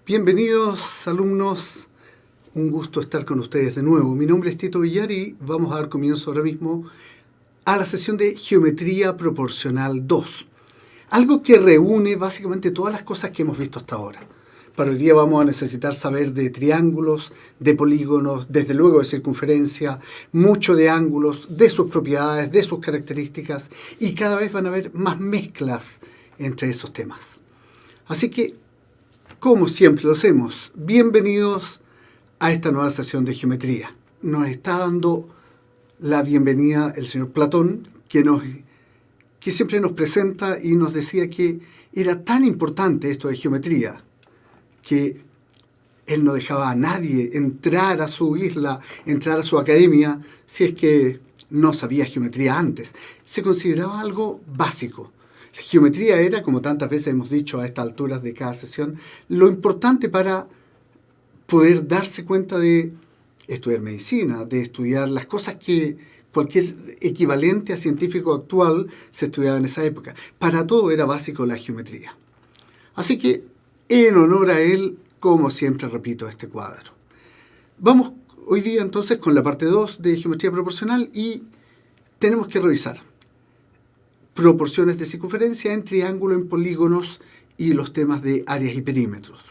Bienvenidos, alumnos. Un gusto estar con ustedes de nuevo. Mi nombre es Tito Villar y vamos a dar comienzo ahora mismo a la sesión de Geometría Proporcional 2. Algo que reúne básicamente todas las cosas que hemos visto hasta ahora. Para hoy día vamos a necesitar saber de triángulos, de polígonos, desde luego de circunferencia, mucho de ángulos, de sus propiedades, de sus características, y cada vez van a haber más mezclas entre esos temas. Así que, como siempre lo hacemos, bienvenidos a esta nueva sesión de geometría. Nos está dando la bienvenida el señor Platón, que siempre nos presenta y nos decía que era tan importante esto de geometría, que él no dejaba a nadie entrar a su isla, entrar a su academia, si es que no sabía geometría antes. Se consideraba algo básico. La geometría era, como tantas veces hemos dicho a estas alturas de cada sesión, lo importante para poder darse cuenta de estudiar medicina, de estudiar las cosas que cualquier equivalente a científico actual se estudiaba en esa época. Para todo era básico la geometría. Así que, en honor a él, como siempre repito este cuadro. Vamos hoy día entonces con la parte 2 de geometría proporcional y tenemos que revisar proporciones de circunferencia en triángulo, en polígonos y los temas de áreas y perímetros.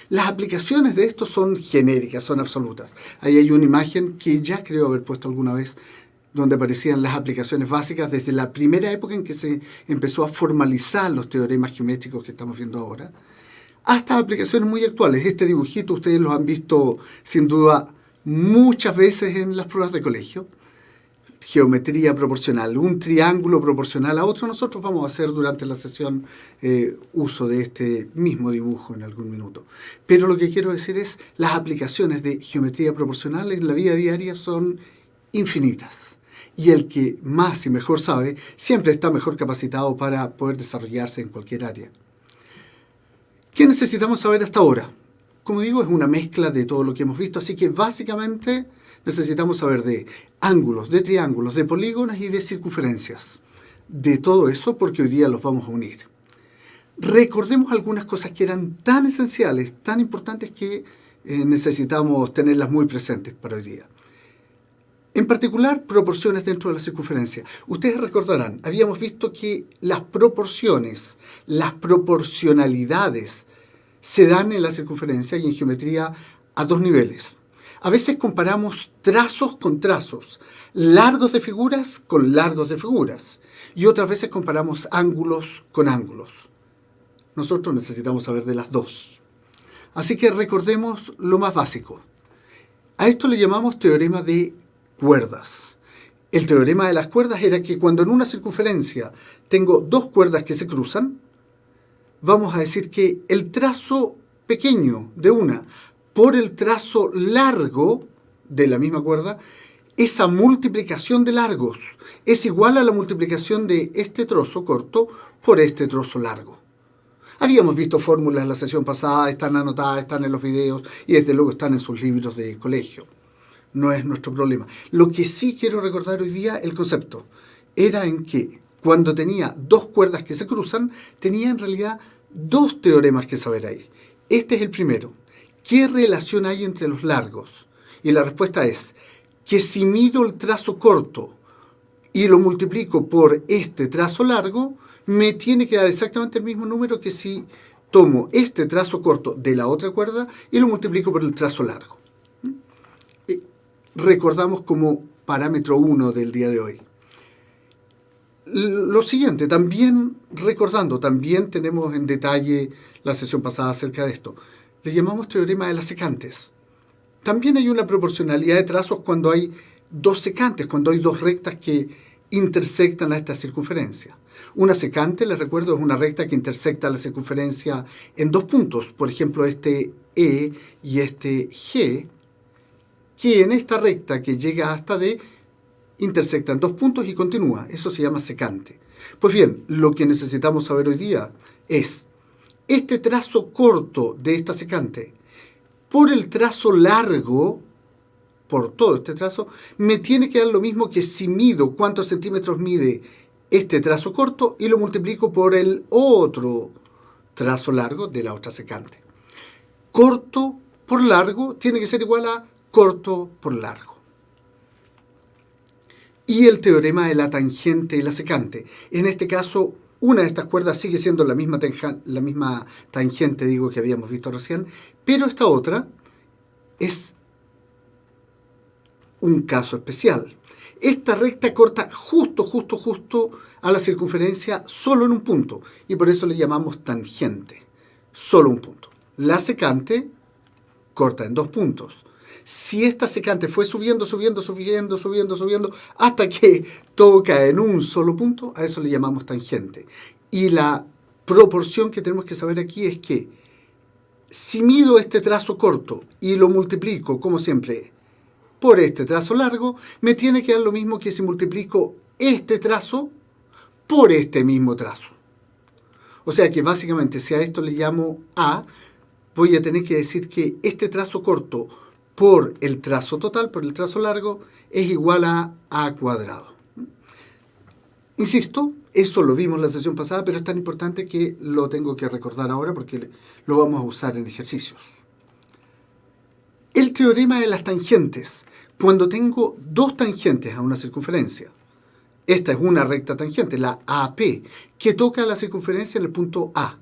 Las aplicaciones de esto son genéricas, son absolutas. Ahí hay una imagen que ya creo haber puesto alguna vez, donde aparecían las aplicaciones básicas desde la primera época en que se empezó a formalizar los teoremas geométricos que estamos viendo ahora, hasta aplicaciones muy actuales. Este dibujito ustedes lo han visto sin duda muchas veces en las pruebas de colegio. Geometría proporcional, un triángulo proporcional a otro. Nosotros vamos a hacer durante la sesión uso de este mismo dibujo en algún minuto. Pero lo que quiero decir es, las aplicaciones de geometría proporcional en la vida diaria son infinitas. Y el que más y mejor sabe, siempre está mejor capacitado para poder desarrollarse en cualquier área. ¿Qué necesitamos saber hasta ahora? Como digo, es una mezcla de todo lo que hemos visto, así que básicamente necesitamos saber de ángulos, de triángulos, de polígonos y de circunferencias. De todo eso, porque hoy día los vamos a unir. Recordemos algunas cosas que eran tan esenciales, tan importantes que necesitamos tenerlas muy presentes para hoy día. En particular, proporciones dentro de la circunferencia. Ustedes recordarán, habíamos visto que las proporciones, las proporcionalidades, se dan en la circunferencia y en geometría a dos niveles. A veces comparamos trazos con trazos, largos de figuras con largos de figuras, y otras veces comparamos ángulos con ángulos. Nosotros necesitamos saber de las dos. Así que recordemos lo más básico. A esto le llamamos teorema de cuerdas. El teorema de las cuerdas era que cuando en una circunferencia tengo dos cuerdas que se cruzan, vamos a decir que el trazo pequeño de una por el trazo largo de la misma cuerda, esa multiplicación de largos es igual a la multiplicación de este trozo corto por este trozo largo. Habíamos visto fórmulas en la sesión pasada, están anotadas, están en los videos y desde luego están en sus libros de colegio. No es nuestro problema. Lo que sí quiero recordar hoy día, el concepto, era en que cuando tenía dos cuerdas que se cruzan, tenía en realidad dos teoremas que saber ahí. Este es el primero. ¿Qué relación hay entre los largos? Y la respuesta es que si mido el trazo corto y lo multiplico por este trazo largo, me tiene que dar exactamente el mismo número que si tomo este trazo corto de la otra cuerda y lo multiplico por el trazo largo. Recordamos como parámetro 1 del día de hoy. Lo siguiente, también tenemos en detalle la sesión pasada acerca de esto. Le llamamos teorema de las secantes. También hay una proporcionalidad de trazos cuando hay dos secantes, cuando hay dos rectas que intersectan a esta circunferencia. Una secante, les recuerdo, es una recta que intersecta la circunferencia en dos puntos, por ejemplo, este E y este G, que en esta recta que llega hasta D intersectan dos puntos y continúa. Eso se llama secante. Pues bien, lo que necesitamos saber hoy día es este trazo corto de esta secante por el trazo largo, por todo este trazo, me tiene que dar lo mismo que si mido cuántos centímetros mide este trazo corto y lo multiplico por el otro trazo largo de la otra secante. corto por largo tiene que ser igual a corto por largo. Y el teorema de la tangente y la secante. En este caso, una de estas cuerdas sigue siendo la misma tangente, que habíamos visto recién, pero esta otra es un caso especial. Esta recta corta justo a la circunferencia solo en un punto, y por eso le llamamos tangente, solo un punto. La secante corta en 2 puntos. Si esta secante fue subiendo, hasta que toca en un solo punto, a eso le llamamos tangente. Y la proporción que tenemos que saber aquí es que si mido este trazo corto y lo multiplico, como siempre, por este trazo largo, me tiene que dar lo mismo que si multiplico este trazo por este mismo trazo. O sea que básicamente, si a esto le llamo A, voy a tener que decir que este trazo corto por el trazo total, por el trazo largo, es igual a A cuadrado. Insisto, eso lo vimos en la sesión pasada, pero es tan importante que lo tengo que recordar ahora porque lo vamos a usar en ejercicios. El teorema de las tangentes. Cuando tengo 2 tangentes a una circunferencia, esta es una recta tangente, la AP, que toca la circunferencia en el punto A.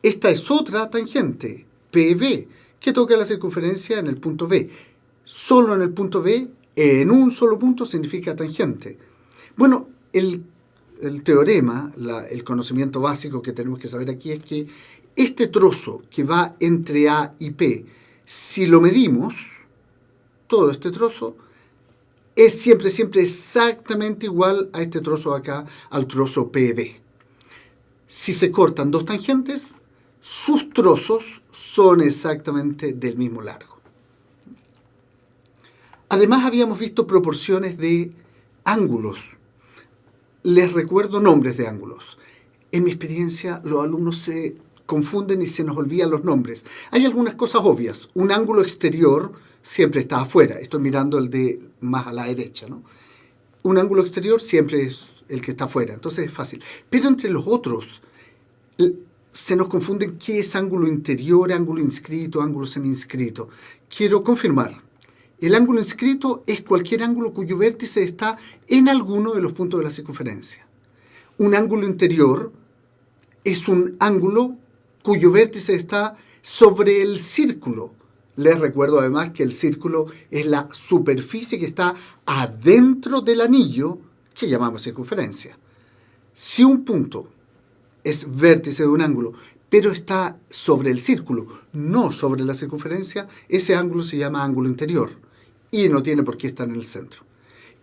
Esta es otra tangente, PB, que toca la circunferencia en el punto B. Solo en el punto B, en un solo punto, significa tangente. Bueno, el teorema, el conocimiento básico que tenemos que saber aquí es que este trozo que va entre A y P, si lo medimos, todo este trozo, es siempre exactamente igual a este trozo acá, al trozo PB. Si se cortan 2 tangentes, sus trozos son exactamente del mismo largo. Además, habíamos visto proporciones de ángulos. Les recuerdo nombres de ángulos. En mi experiencia, los alumnos se confunden y se nos olvidan los nombres. Hay algunas cosas obvias. Un ángulo exterior siempre está afuera. Estoy mirando el de más a la derecha, ¿no? Un ángulo exterior siempre es el que está afuera. Entonces es fácil. Pero entre los otros, se nos confunden qué es ángulo interior, ángulo inscrito, ángulo semi-inscrito. Quiero confirmar. El ángulo inscrito es cualquier ángulo cuyo vértice está en alguno de los puntos de la circunferencia. Un ángulo interior es un ángulo cuyo vértice está sobre el círculo. Les recuerdo además que el círculo es la superficie que está adentro del anillo que llamamos circunferencia. Si un punto es vértice de un ángulo, pero está sobre el círculo, no sobre la circunferencia, ese ángulo se llama ángulo interior y no tiene por qué estar en el centro.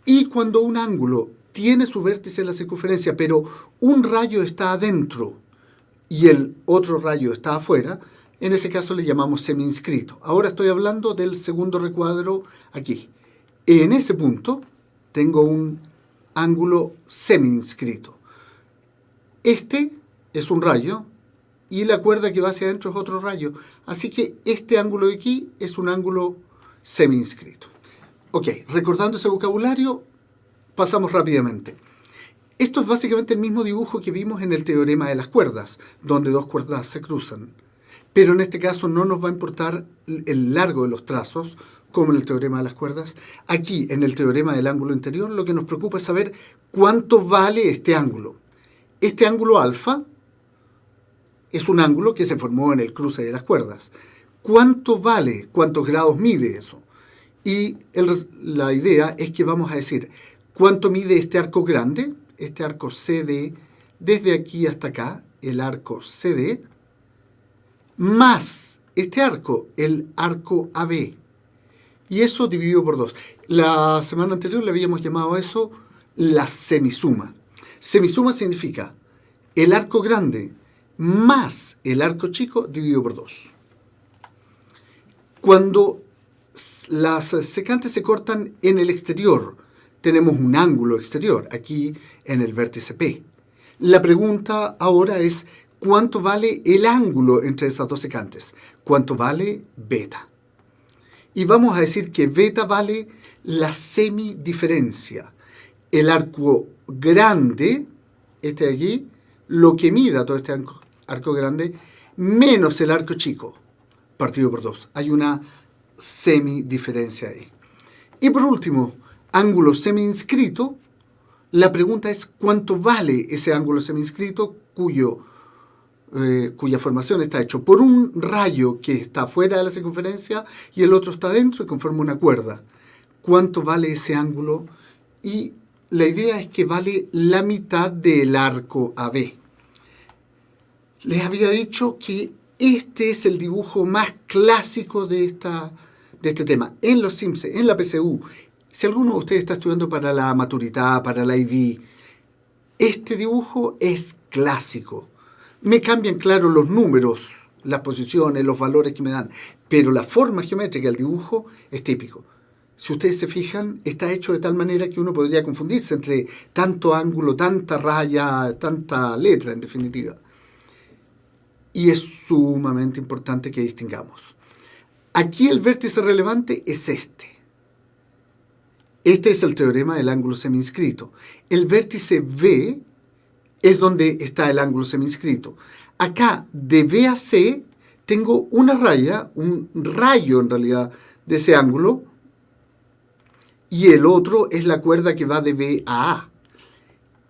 Y cuando un ángulo tiene su vértice en la circunferencia, pero un rayo está adentro y el otro rayo está afuera, en ese caso le llamamos semi-inscrito. Ahora estoy hablando del segundo recuadro aquí. En ese punto tengo un ángulo semi-inscrito. Este es un rayo y la cuerda que va hacia adentro es otro rayo. Así que este ángulo de aquí es un ángulo semi-inscrito. Ok, recordando ese vocabulario, pasamos rápidamente. Esto es básicamente el mismo dibujo que vimos en el teorema de las cuerdas, donde 2 cuerdas se cruzan. Pero en este caso no nos va a importar el largo de los trazos, como en el teorema de las cuerdas. Aquí, en el teorema del ángulo interior, lo que nos preocupa es saber cuánto vale este ángulo. Este ángulo alfa es un ángulo que se formó en el cruce de las cuerdas. ¿Cuánto vale? ¿Cuántos grados mide eso? Y la idea es que vamos a decir, ¿cuánto mide este arco grande? Este arco CD, desde aquí hasta acá, el arco CD, más este arco, el arco AB. Y eso dividido por 2. La semana anterior le habíamos llamado a eso la semisuma. Semisuma significa el arco grande más el arco chico dividido por 2. Cuando las secantes se cortan en el exterior, tenemos un ángulo exterior, aquí en el vértice P. La pregunta ahora es, ¿cuánto vale el ángulo entre esas 2 secantes? ¿Cuánto vale beta? Y vamos a decir que beta vale la semidiferencia. El arco grande, este de aquí, lo que mida todo este arco grande, menos el arco chico. partido por 2. Hay una semidiferencia ahí. Y por último, ángulo semi-inscrito. La pregunta es cuánto vale ese ángulo semi-inscrito cuya formación está hecho por un rayo que está fuera de la circunferencia y el otro está dentro y conforma una cuerda. ¿Cuánto vale ese ángulo? Y la idea es que vale la mitad del arco AB. Les había dicho que este es el dibujo más clásico de este tema. En los CIMSE, en la PSU, si alguno de ustedes está estudiando para la maturidad, para la IB, este dibujo es clásico. Me cambian, claro, los números, las posiciones, los valores que me dan, pero la forma geométrica del dibujo es típico. Si ustedes se fijan, está hecho de tal manera que uno podría confundirse entre tanto ángulo, tanta raya, tanta letra, en definitiva. Y es sumamente importante que distingamos. Aquí el vértice relevante es este. Este es el teorema del ángulo semiinscrito. El vértice B es donde está el ángulo semiinscrito. Acá, de B a C, tengo una raya, un rayo en realidad, de ese ángulo, y el otro es la cuerda que va de B a A.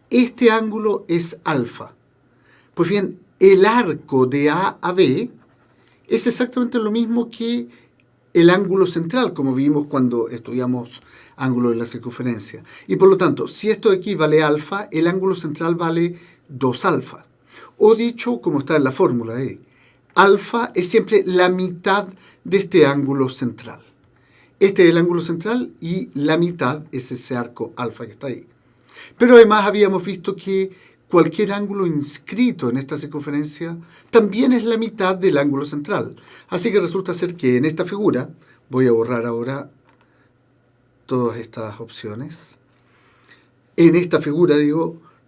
Este ángulo es alfa. Pues bien, el arco de A a B es exactamente lo mismo que el ángulo central, como vimos cuando estudiamos ángulo de la circunferencia. Y por lo tanto, si esto de aquí vale alfa, el ángulo central vale 2 alfa. O dicho como está en la fórmula, alfa es siempre la mitad de este ángulo central. Este es el ángulo central y la mitad es ese arco alfa que está ahí. Pero además habíamos visto que cualquier ángulo inscrito en esta circunferencia también es la mitad del ángulo central. Así que resulta ser que en esta figura, voy a borrar ahora todas estas opciones. En esta figura,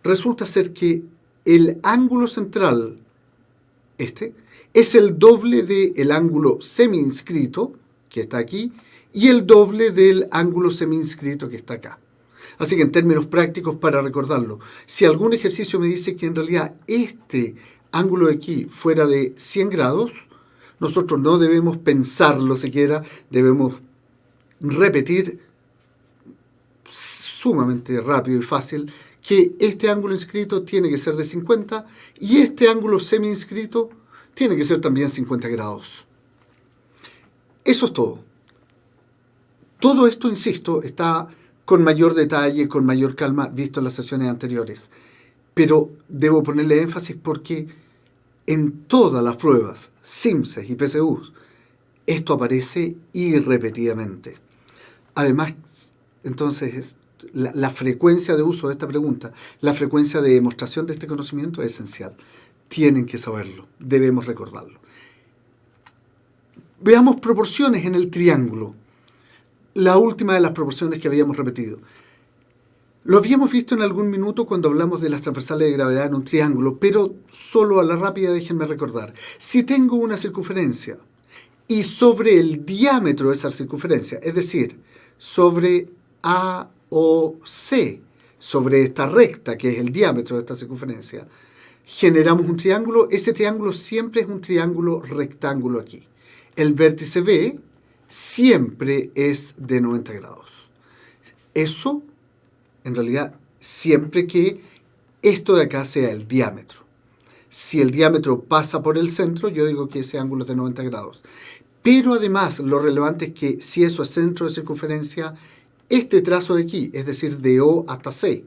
resulta ser que el ángulo central, es el doble del ángulo semi-inscrito, que está aquí, y el doble del ángulo semi-inscrito que está acá. Así que en términos prácticos, para recordarlo, si algún ejercicio me dice que en realidad este ángulo de aquí fuera de 100 grados, nosotros no debemos pensarlo siquiera, debemos repetir sumamente rápido y fácil que este ángulo inscrito tiene que ser de 50 y este ángulo semi-inscrito tiene que ser también 50 grados. Eso es todo. Todo esto, insisto, está con mayor detalle, con mayor calma, visto en las sesiones anteriores. Pero debo ponerle énfasis porque en todas las pruebas, CIMSE y PSU, esto aparece irrepetidamente. Además, entonces, la frecuencia de uso de esta pregunta, la frecuencia de demostración de este conocimiento es esencial. Tienen que saberlo, debemos recordarlo. Veamos proporciones en el triángulo. La última de las proporciones que habíamos repetido. Lo habíamos visto en algún minuto cuando hablamos de las transversales de gravedad en un triángulo, pero solo a la rápida déjenme recordar. Si tengo una circunferencia y sobre el diámetro de esa circunferencia, es decir, sobre A o C, sobre esta recta que es el diámetro de esta circunferencia, generamos un triángulo. Ese triángulo siempre es un triángulo rectángulo aquí. El vértice B siempre es de 90 grados. Eso, en realidad, siempre que esto de acá sea el diámetro. Si el diámetro pasa por el centro, yo digo que ese ángulo es de 90 grados. Pero además, lo relevante es que si eso es centro de circunferencia, este trazo de aquí, es decir, de O hasta C,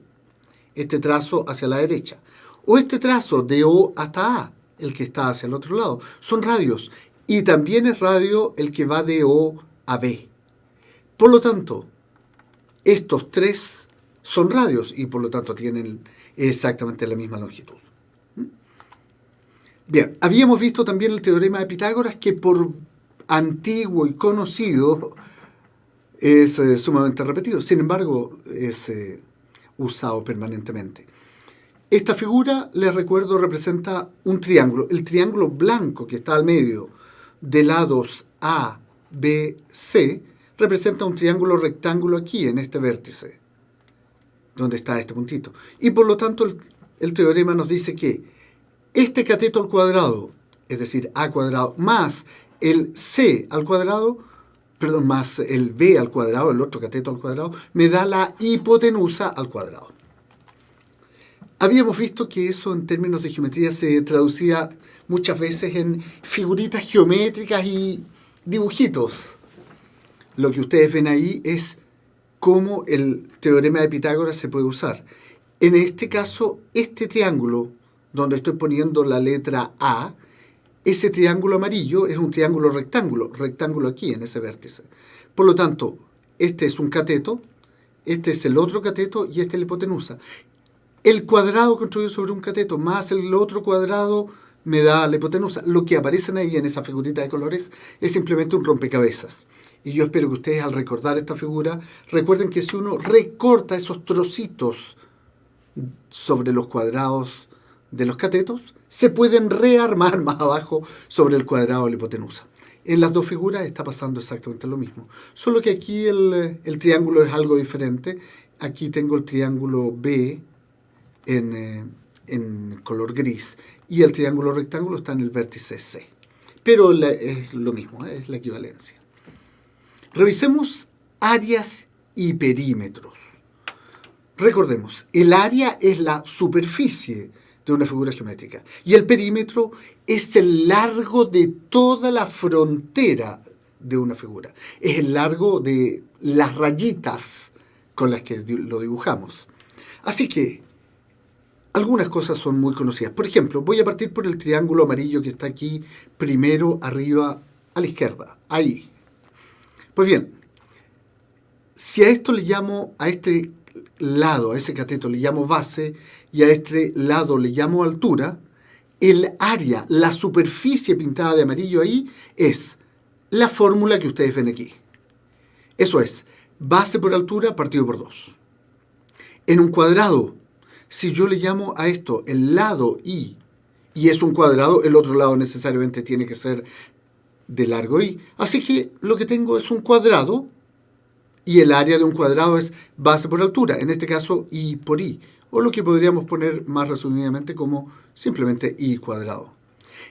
este trazo hacia la derecha, o este trazo de O hasta A, el que está hacia el otro lado, son radios. Y también es radio el que va de O a B. Por lo tanto, estos tres son radios y por lo tanto tienen exactamente la misma longitud. Bien, habíamos visto también el teorema de Pitágoras, que por antiguo y conocido es sumamente repetido. Sin embargo, es usado permanentemente. Esta figura, les recuerdo, representa un triángulo. El triángulo blanco que está al medio de lados A, B, C, representa un triángulo rectángulo aquí, en este vértice, donde está este puntito. Y por lo tanto, el teorema nos dice que este cateto al cuadrado, es decir, A cuadrado, más el c al cuadrado, perdón, más el b al cuadrado, el otro cateto al cuadrado, me da la hipotenusa al cuadrado. Habíamos visto que eso en términos de geometría se traducía muchas veces en figuritas geométricas y dibujitos. Lo que ustedes ven ahí es cómo el teorema de Pitágoras se puede usar. En este caso, este triángulo, donde estoy poniendo la letra A, ese triángulo amarillo es un triángulo rectángulo aquí en ese vértice. Por lo tanto, este es un cateto, este es el otro cateto y este es la hipotenusa. El cuadrado construido sobre un cateto más el otro cuadrado me da la hipotenusa. Lo que aparecen ahí en esa figurita de colores es simplemente un rompecabezas. Y yo espero que ustedes al recordar esta figura, recuerden que si uno recorta esos trocitos sobre los cuadrados de los catetos, se pueden rearmar más abajo sobre el cuadrado de la hipotenusa. En las dos figuras está pasando exactamente lo mismo. Solo que aquí el triángulo es algo diferente. Aquí tengo el triángulo B en color gris y el triángulo rectángulo está en el vértice C. Pero es lo mismo, es la equivalencia. Revisemos áreas y perímetros. Recordemos, el área es la superficie de una figura geométrica y el perímetro es el largo de toda la frontera de una figura. Es el largo de las rayitas con las que lo dibujamos. Así que algunas cosas son muy conocidas. Por ejemplo, voy a partir por el triángulo amarillo que está aquí primero arriba a la izquierda. Ahí. Pues bien, si a esto le llamo, a este lado, a ese cateto le llamo base y a este lado le llamo altura, el área, la superficie pintada de amarillo ahí es la fórmula que ustedes ven aquí. Eso es, base por altura partido por 2. En un cuadrado, si yo le llamo a esto el lado y es un cuadrado, el otro lado necesariamente tiene que ser de largo y. Así que lo que tengo es un cuadrado y el área de un cuadrado es base por altura, en este caso i por i, o lo que podríamos poner más resumidamente como simplemente i cuadrado.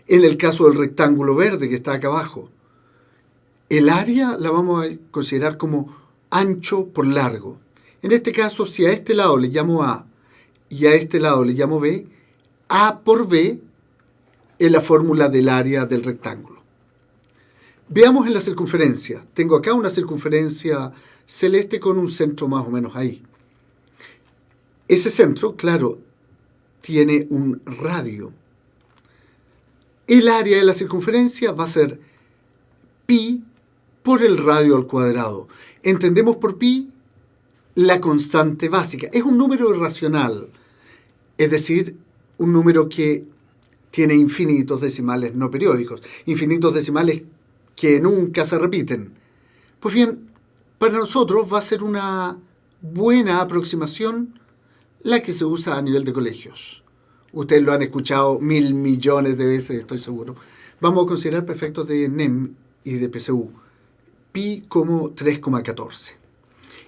En el caso del rectángulo verde que está acá abajo, el área la vamos a considerar como ancho por largo. En este caso, si a este lado le llamo A y a este lado le llamo B, A por B es la fórmula del área del rectángulo. Veamos en la circunferencia. Tengo acá una circunferencia celeste con un centro más o menos ahí. Ese centro, claro, tiene un radio. El área de la circunferencia va a ser pi por el radio al cuadrado. Entendemos por pi la constante básica. Es un número irracional, es decir, un número que tiene infinitos decimales no periódicos, infinitos decimales que nunca se repiten. Pues bien, para nosotros va a ser una buena aproximación la que se usa a nivel de colegios. Ustedes lo han escuchado 1.000 millones de veces, estoy seguro. Vamos a considerar para efectos de NEM y de PSU pi como 3,14.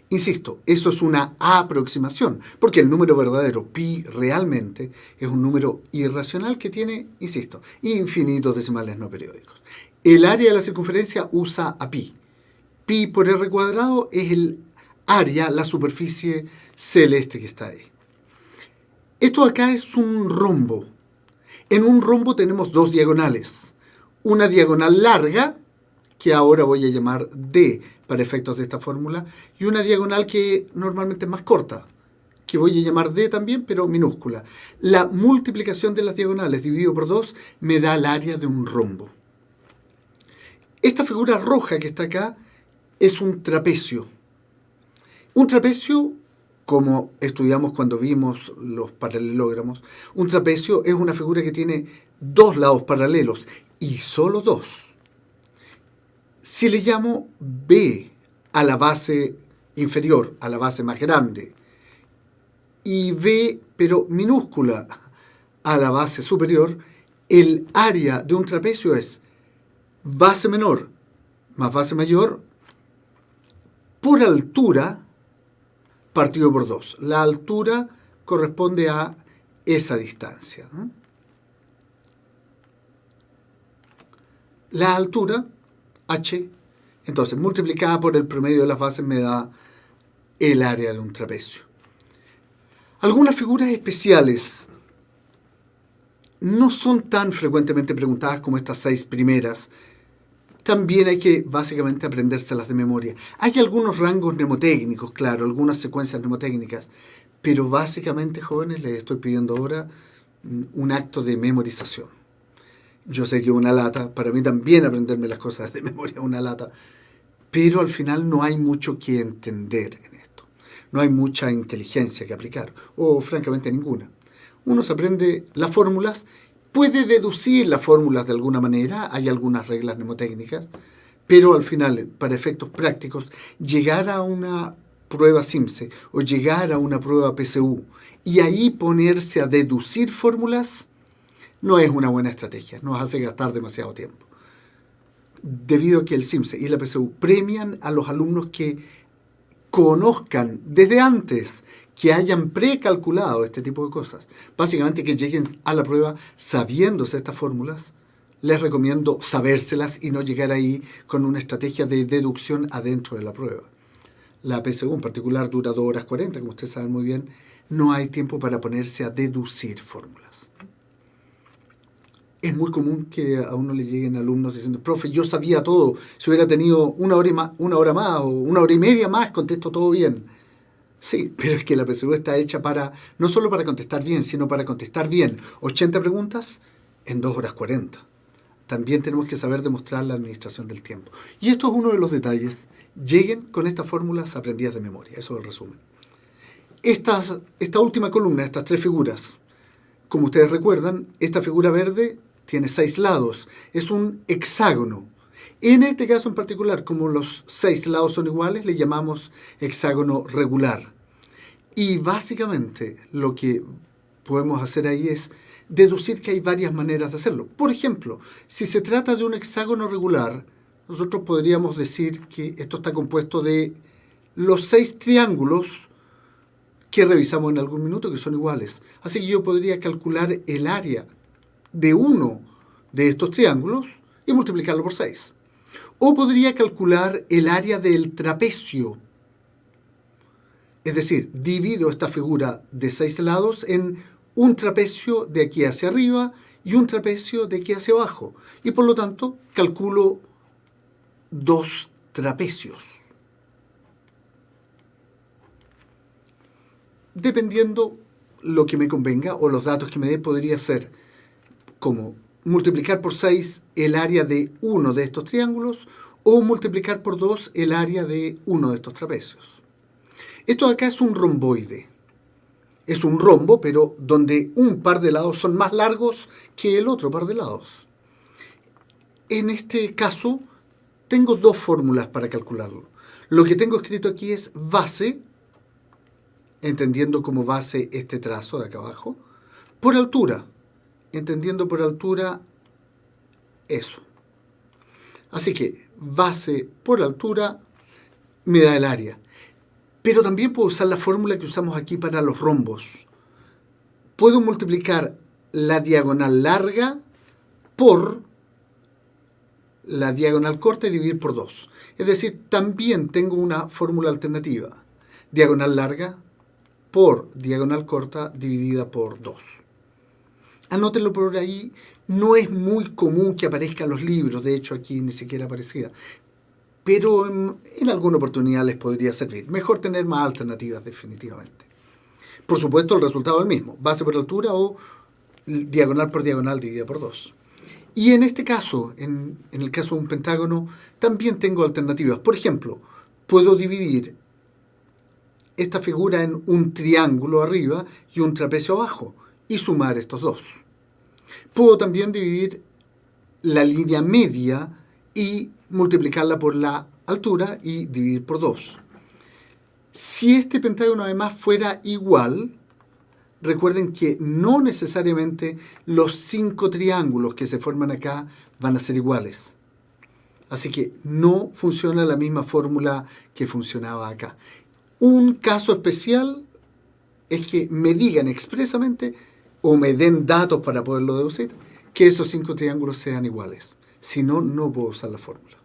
Insisto, eso es una aproximación, porque el número verdadero, pi, realmente es un número irracional que tiene, insisto, infinitos decimales no periódicos. El área de la circunferencia usa a pi. Pi por r cuadrado es el área, la superficie celeste que está ahí. Esto acá es un rombo. En un rombo tenemos dos diagonales. Una diagonal larga, que ahora voy a llamar D para efectos de esta fórmula, y una diagonal que normalmente es más corta, que voy a llamar D también, pero minúscula. La multiplicación de las diagonales dividido por 2 me da el área de un rombo. Esta figura roja que está acá es un trapecio. Un trapecio, como estudiamos cuando vimos los paralelogramos, un trapecio es una figura que tiene dos lados paralelos y solo dos. Si le llamo B a la base inferior, a la base más grande, y B, pero minúscula, a la base superior, el área de un trapecio es base menor más base mayor por altura partido por 2. La altura corresponde a esa distancia, ¿no? La altura h. Entonces, multiplicada por el promedio de las bases me da el área de un trapecio. Algunas figuras especiales no son tan frecuentemente preguntadas como estas 6 primeras. También hay que básicamente aprendérselas de memoria. Hay algunos rangos mnemotécnicos, claro, algunas secuencias mnemotécnicas, pero básicamente, jóvenes, les estoy pidiendo ahora un acto de memorización. Yo sé que es una lata, para mí también aprenderme las cosas de memoria es una lata, pero al final no hay mucho que entender en esto. No hay mucha inteligencia que aplicar, o francamente ninguna. Uno se aprende las fórmulas, puede deducir las fórmulas de alguna manera, hay algunas reglas mnemotécnicas, pero al final, para efectos prácticos, llegar a una prueba SIMSE o llegar a una prueba PSU y ahí ponerse a deducir fórmulas no es una buena estrategia, nos hace gastar demasiado tiempo. Debido a que el SIMSE y la PSU premian a los alumnos que conozcan desde antes, que hayan precalculado este tipo de cosas. Básicamente que lleguen a la prueba sabiéndose estas fórmulas. Les recomiendo sabérselas y no llegar ahí con una estrategia de deducción adentro de la prueba. La PSU en particular dura 2 horas 40, como ustedes saben muy bien. No hay tiempo para ponerse a deducir fórmulas. Es muy común que a uno le lleguen alumnos diciendo, profe, yo sabía todo, si hubiera tenido una hora más o una hora y media más, contesto todo bien. Sí, pero es que la PSU está hecha no solo para contestar bien, sino para contestar bien 80 preguntas en 2 horas 40. También tenemos que saber demostrar la administración del tiempo. Y esto es uno de los detalles. Lleguen con estas fórmulas aprendidas de memoria. Eso es el resumen. Esta última columna, estas 3 figuras, como ustedes recuerdan, esta figura verde tiene 6 lados. Es un hexágono. En este caso en particular, como los 6 lados son iguales, le llamamos hexágono regular. Y básicamente lo que podemos hacer ahí es deducir que hay varias maneras de hacerlo. Por ejemplo, si se trata de un hexágono regular, nosotros podríamos decir que esto está compuesto de los 6 triángulos que revisamos en algún minuto, que son iguales. Así que yo podría calcular el área de uno de estos triángulos y multiplicarlo por 6. O podría calcular el área del trapecio. Es decir, divido esta figura de 6 lados en un trapecio de aquí hacia arriba y un trapecio de aquí hacia abajo. Y por lo tanto, calculo 2 trapecios. Dependiendo lo que me convenga o los datos que me dé, podría ser como multiplicar por 6 el área de uno de estos triángulos o multiplicar por 2 el área de uno de estos trapecios. Esto de acá es un romboide. Es un rombo, pero donde un par de lados son más largos que el otro par de lados. En este caso, tengo 2 fórmulas para calcularlo. Lo que tengo escrito aquí es base, entendiendo como base este trazo de acá abajo, por altura, entendiendo por altura eso. Así que base por altura me da el área. Pero también puedo usar la fórmula que usamos aquí para los rombos. Puedo multiplicar la diagonal larga por la diagonal corta y dividir por 2. Es decir, también tengo una fórmula alternativa. Diagonal larga por diagonal corta dividida por 2. Anótenlo por ahí. No es muy común que aparezcan los libros. De hecho, aquí ni siquiera aparecía. Pero en alguna oportunidad les podría servir. Mejor tener más alternativas, definitivamente. Por supuesto, el resultado es el mismo. Base por altura o diagonal por diagonal dividida por 2. Y en este caso, en el caso de un pentágono, también tengo alternativas. Por ejemplo, puedo dividir esta figura en un triángulo arriba y un trapecio abajo y sumar estos 2. Puedo también dividir la línea media y multiplicarla por la altura y dividir por 2. Si este pentágono además fuera igual, recuerden que no necesariamente los 5 triángulos que se forman acá van a ser iguales. Así que no funciona la misma fórmula que funcionaba acá. Un caso especial es que me digan expresamente o me den datos para poderlo deducir que esos 5 triángulos sean iguales. Si no, no puedo usar la fórmula.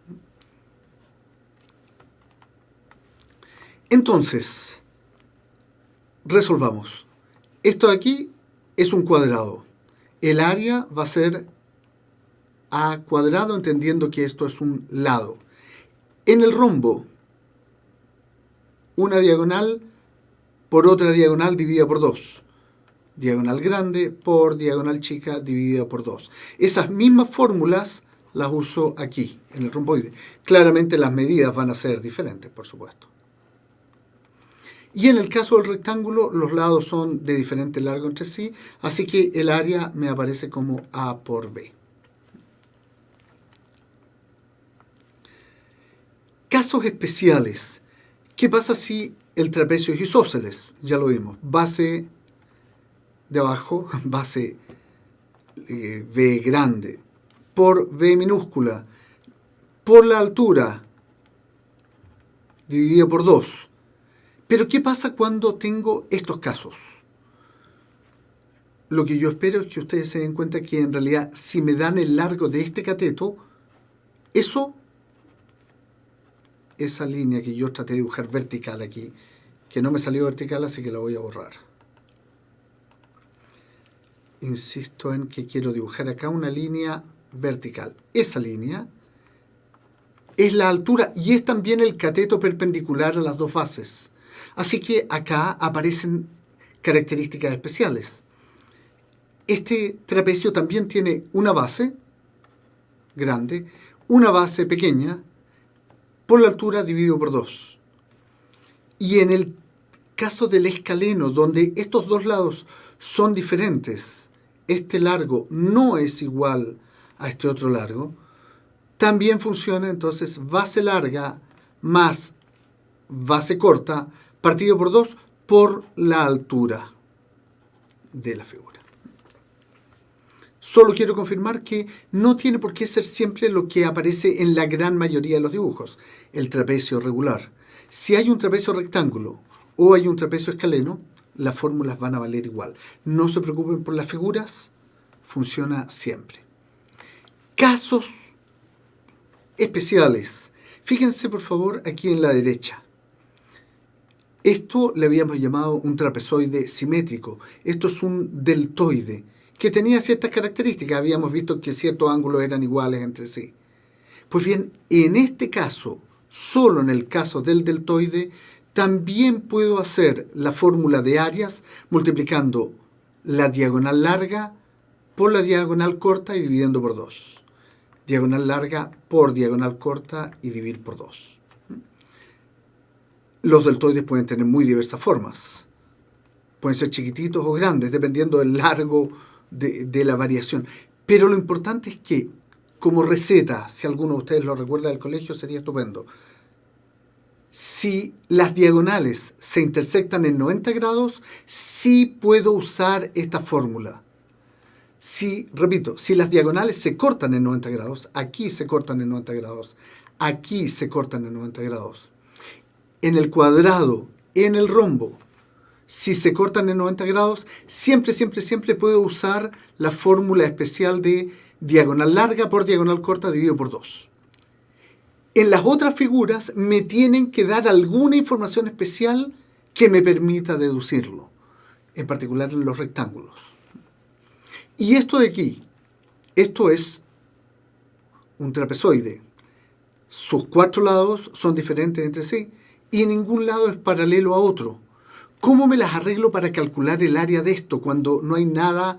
Entonces, resolvamos. Esto de aquí es un cuadrado. El área va a ser A cuadrado, entendiendo que esto es un lado. En el rombo, una diagonal por otra diagonal dividida por 2. Diagonal grande por diagonal chica dividida por 2. Esas mismas fórmulas las uso aquí, en el romboide. Claramente las medidas van a ser diferentes, por supuesto. Y en el caso del rectángulo, los lados son de diferente largo entre sí, así que el área me aparece como A por B. Casos especiales. ¿Qué pasa si el trapecio es isósceles? Ya lo vimos. Base de abajo, base B grande, por B minúscula, por la altura, dividido por 2. Pero ¿qué pasa cuando tengo estos casos? Lo que yo espero es que ustedes se den cuenta que en realidad si me dan el largo de este cateto, esa línea que yo traté de dibujar vertical aquí, que no me salió vertical, así que la voy a borrar. Insisto en que quiero dibujar acá una línea vertical. Esa línea es la altura y es también el cateto perpendicular a las dos bases. Así que acá aparecen características especiales. Este trapecio también tiene una base grande, una base pequeña, por la altura dividido por 2. Y en el caso del escaleno, donde estos dos lados son diferentes, este largo no es igual a este otro largo, también funciona entonces base larga más base corta partido por 2 por la altura de la figura. Solo quiero confirmar que no tiene por qué ser siempre lo que aparece en la gran mayoría de los dibujos, el trapecio regular. Si hay un trapecio rectángulo o hay un trapecio escaleno, las fórmulas van a valer igual. No se preocupen por las figuras, funciona siempre. Casos especiales. Fíjense por favor aquí en la derecha. Esto le habíamos llamado un trapezoide simétrico. Esto es un deltoide que tenía ciertas características. Habíamos visto que ciertos ángulos eran iguales entre sí. Pues bien, en este caso, solo en el caso del deltoide, también puedo hacer la fórmula de áreas multiplicando la diagonal larga por la diagonal corta y dividiendo por 2. Diagonal larga por diagonal corta y dividir por 2. Los deltoides pueden tener muy diversas formas. Pueden ser chiquititos o grandes, dependiendo del largo de la variación. Pero lo importante es que, como receta, si alguno de ustedes lo recuerda del colegio, sería estupendo. Si las diagonales se intersectan en 90 grados, sí puedo usar esta fórmula. Repito, si las diagonales se cortan en 90 grados, aquí se cortan en 90 grados, aquí se cortan en 90 grados. En el cuadrado, en el rombo, si se cortan en 90 grados, siempre puedo usar la fórmula especial de diagonal larga por diagonal corta dividido por 2. En las otras figuras me tienen que dar alguna información especial que me permita deducirlo, en particular en los rectángulos. Y esto de aquí, esto es un trapezoide. Sus 4 lados son diferentes entre sí y ningún lado es paralelo a otro. ¿Cómo me las arreglo para calcular el área de esto cuando no hay nada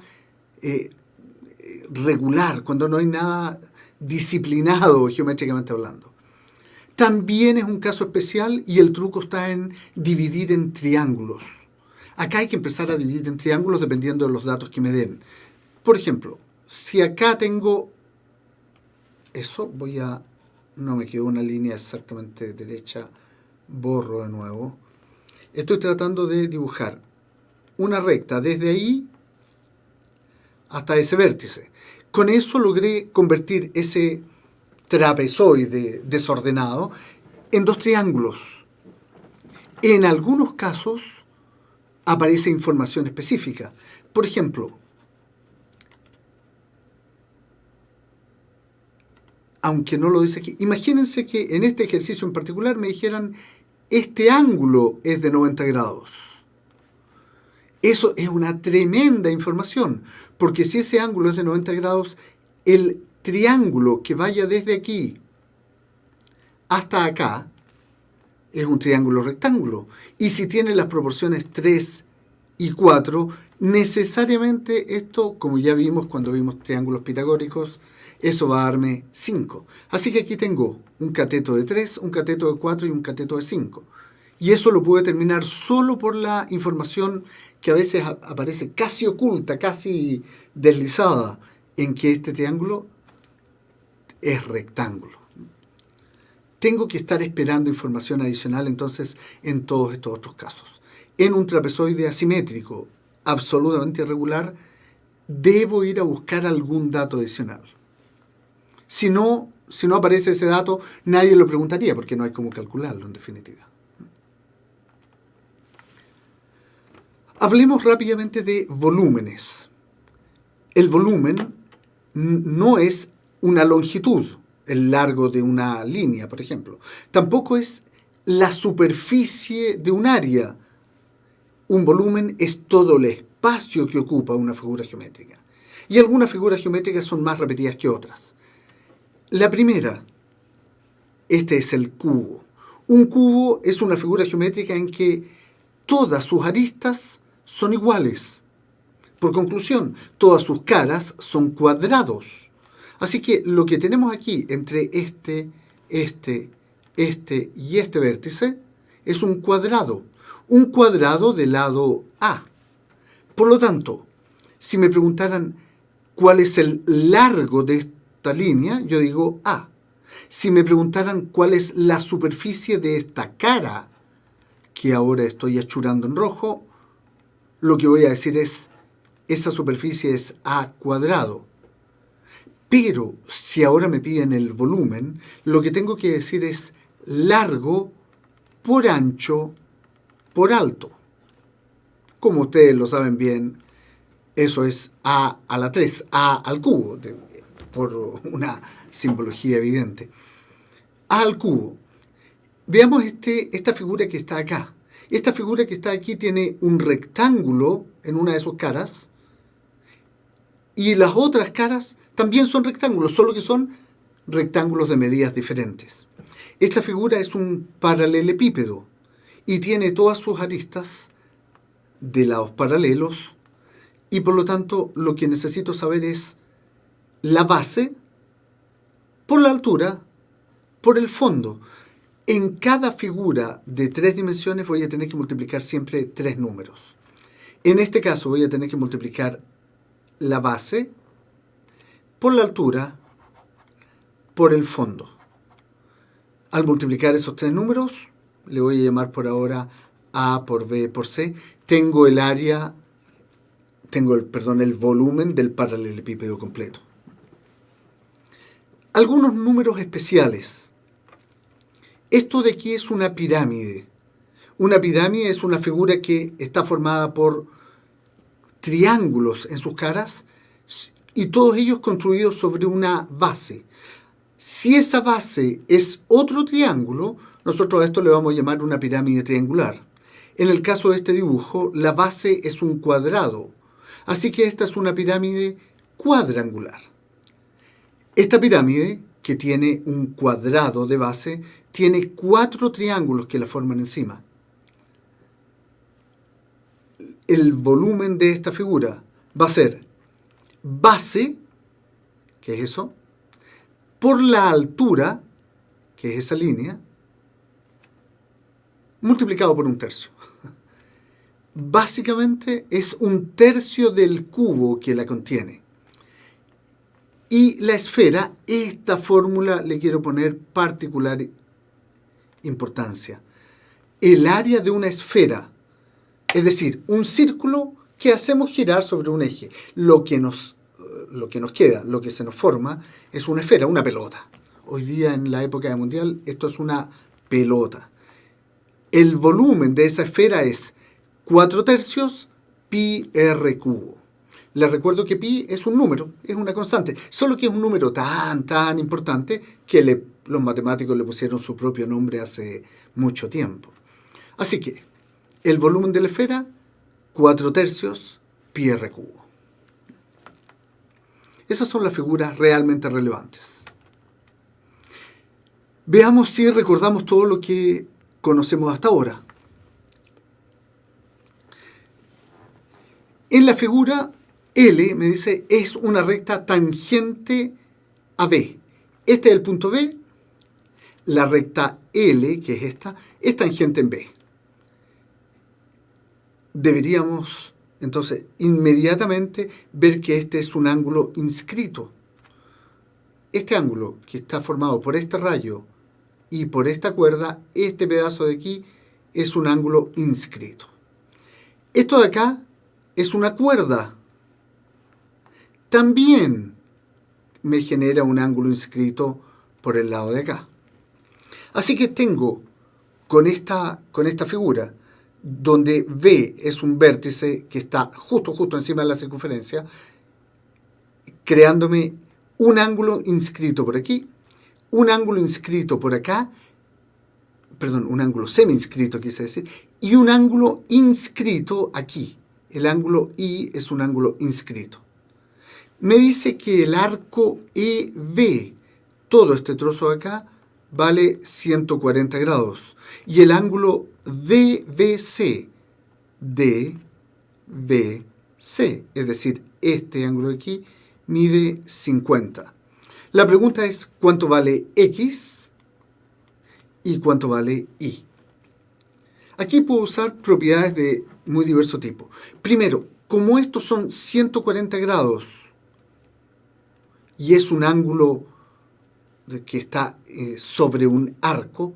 regular, cuando no hay nada disciplinado geométricamente hablando? También es un caso especial y el truco está en dividir en triángulos. Acá hay que empezar a dividir en triángulos dependiendo de los datos que me den. Por ejemplo, si acá tengo eso, no me quedó una línea exactamente derecha, borro de nuevo. Estoy tratando de dibujar una recta desde ahí hasta ese vértice. Con eso logré convertir ese trapezoide desordenado en 2 triángulos. En algunos casos aparece información específica. Por ejemplo, aunque no lo dice aquí, imagínense que en este ejercicio en particular me dijeran este ángulo es de 90 grados. Eso es una tremenda información, porque si ese ángulo es de 90 grados, el triángulo que vaya desde aquí hasta acá es un triángulo rectángulo. Y si tiene las proporciones 3 y 4, necesariamente esto, como ya vimos cuando vimos triángulos pitagóricos, eso va a darme 5. Así que aquí tengo un cateto de 3, un cateto de 4 y un cateto de 5. Y eso lo puedo determinar solo por la información que a veces aparece casi oculta, casi deslizada, en que este triángulo es rectángulo. Tengo que estar esperando información adicional entonces en todos estos otros casos. En un trapezoide asimétrico absolutamente irregular, debo ir a buscar algún dato adicional. Si no aparece ese dato, nadie lo preguntaría porque no hay cómo calcularlo en definitiva. Hablemos rápidamente de volúmenes. El volumen no es una longitud, el largo de una línea, por ejemplo. Tampoco es la superficie de un área. Un volumen es todo el espacio que ocupa una figura geométrica. Y algunas figuras geométricas son más repetidas que otras. La primera, este es el cubo. Un cubo es una figura geométrica en que todas sus aristas son iguales. Por conclusión, todas sus caras son cuadrados. Así que lo que tenemos aquí entre este y este vértice es un cuadrado de lado A. Por lo tanto, si me preguntaran cuál es el largo de esta línea, yo digo A. Si me preguntaran cuál es la superficie de esta cara, que ahora estoy achurando en rojo, lo que voy a decir es, esa superficie es A cuadrado. Pero si ahora me piden el volumen, lo que tengo que decir es largo por ancho por alto. Como ustedes lo saben bien, eso es A a la 3, A al cubo, por una simbología evidente. A al cubo. Veamos esta figura que está acá. Esta figura que está aquí tiene un rectángulo en una de sus caras y las otras caras también son rectángulos, solo que son rectángulos de medidas diferentes. Esta figura es un paralelepípedo y tiene todas sus aristas de lados paralelos y por lo tanto lo que necesito saber es la base por la altura, por el fondo. En cada figura de 3 dimensiones voy a tener que multiplicar siempre 3 números. En este caso voy a tener que multiplicar la base por la altura, por el fondo. Al multiplicar esos 3 números, le voy a llamar por ahora A por B por C, tengo el volumen del paralelepípedo completo. Algunos números especiales. Esto de aquí es una pirámide. Una pirámide es una figura que está formada por triángulos en sus caras y todos ellos construidos sobre una base. Si esa base es otro triángulo, nosotros a esto le vamos a llamar una pirámide triangular. En el caso de este dibujo, la base es un cuadrado. Así que esta es una pirámide cuadrangular. Esta pirámide, que tiene un cuadrado de base, tiene 4 triángulos que la forman encima. El volumen de esta figura va a ser base, que es eso, por la altura, que es esa línea, multiplicado por 1/3. Básicamente es 1/3 del cubo que la contiene. Y la esfera, esta fórmula le quiero poner particular importancia. El área de una esfera, es decir, un círculo que hacemos girar sobre un eje. Lo que nos queda, lo que se nos forma, es una esfera, una pelota. Hoy día, en la época mundial, esto es una pelota. El volumen de esa esfera es 4/3 pi r cubo. Les recuerdo que pi es un número, es una constante, solo que es un número tan importante que los matemáticos le pusieron su propio nombre hace mucho tiempo. Así que el volumen de la esfera, 4/3 pi r cubo. Esas son las figuras realmente relevantes. Veamos si recordamos todo lo que conocemos hasta ahora. En la figura L, me dice, es una recta tangente a B. Este es el punto B. La recta L, que es esta, es tangente en B. Deberíamos, entonces, inmediatamente ver que este es un ángulo inscrito. Este ángulo que está formado por este rayo y por esta cuerda, este pedazo de aquí, es un ángulo inscrito. Esto de acá es una cuerda. También me genera un ángulo inscrito por el lado de acá. Así que tengo con esta figura, donde B es un vértice que está justo encima de la circunferencia, creándome un ángulo inscrito por aquí, un ángulo inscrito por acá, perdón, un ángulo semi-inscrito quise decir, y un ángulo inscrito aquí. El ángulo I es un ángulo inscrito. Me dice que el arco EB, todo este trozo de acá, vale 140 grados. Y el ángulo DBC, es decir, este ángulo de aquí, mide 50. La pregunta es, ¿cuánto vale X y cuánto vale Y? Aquí puedo usar propiedades de muy diverso tipo. Primero, como estos son 140 grados y es un ángulo que está sobre un arco,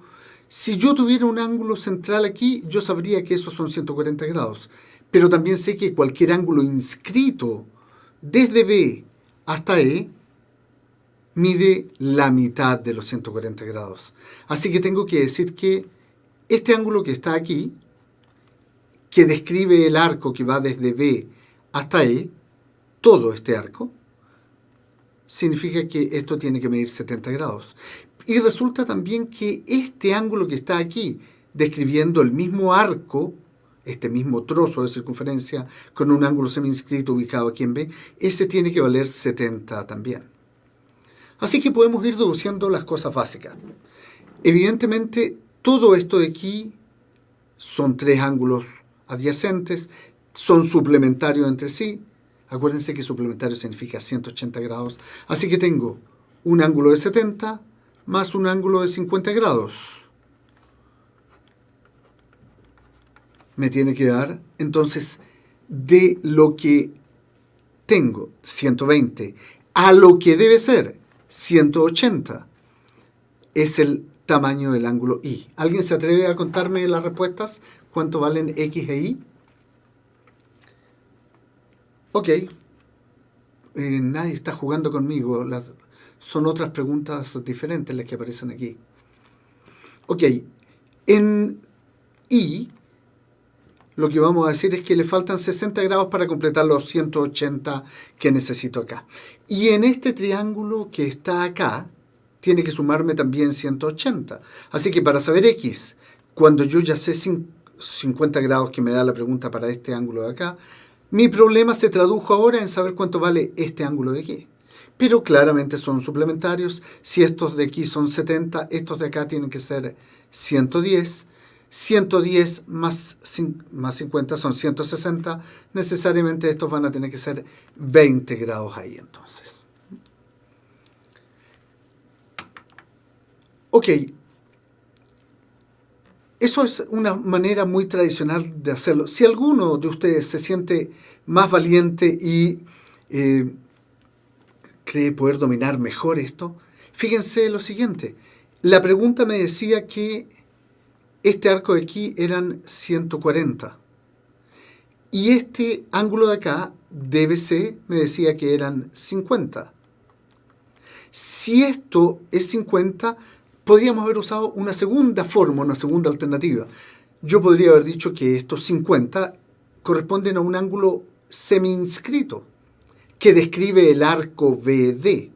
si yo tuviera un ángulo central aquí, yo sabría que esos son 140 grados. Pero también sé que cualquier ángulo inscrito desde B hasta E mide la mitad de los 140 grados. Así que tengo que decir que este ángulo que está aquí, que describe el arco que va desde B hasta E, todo este arco, significa que esto tiene que medir 70 grados. Y resulta también que este ángulo que está aquí, describiendo el mismo arco, este mismo trozo de circunferencia, con un ángulo semi-inscrito ubicado aquí en B, ese tiene que valer 70 también. Así que podemos ir deduciendo las cosas básicas. Evidentemente, todo esto de aquí son tres ángulos adyacentes, son suplementarios entre sí. Acuérdense que suplementario significa 180 grados. Así que tengo un ángulo de 70 más un ángulo de 50 grados. Me tiene que dar, entonces, de lo que tengo, 120, a lo que debe ser 180, es el tamaño del ángulo I. ¿Alguien se atreve a contarme las respuestas? ¿Cuánto valen X e Y? Ok. Nadie está jugando conmigo. Son otras preguntas diferentes las que aparecen aquí. Ok. En I, lo que vamos a decir es que le faltan 60 grados para completar los 180 que necesito acá. Y en este triángulo que está acá, tiene que sumarme también 180. Así que para saber X, cuando yo ya sé 50 grados que me da la pregunta para este ángulo de acá, mi problema se tradujo ahora en saber cuánto vale este ángulo de aquí. Pero claramente son suplementarios. Si estos de aquí son 70, estos de acá tienen que ser 110. 110 más 50 son 160. Necesariamente estos van a tener que ser 20 grados ahí entonces. Ok, eso es una manera muy tradicional de hacerlo. Si alguno de ustedes se siente más valiente y cree poder dominar mejor esto, fíjense lo siguiente. La pregunta me decía que este arco de aquí eran 140. Y este ángulo de acá, DBC, me decía que eran 50. Si esto es 50, podríamos haber usado una segunda forma, una segunda alternativa. Yo podría haber dicho que estos 50 corresponden a un ángulo semi-inscrito que describe el arco BD.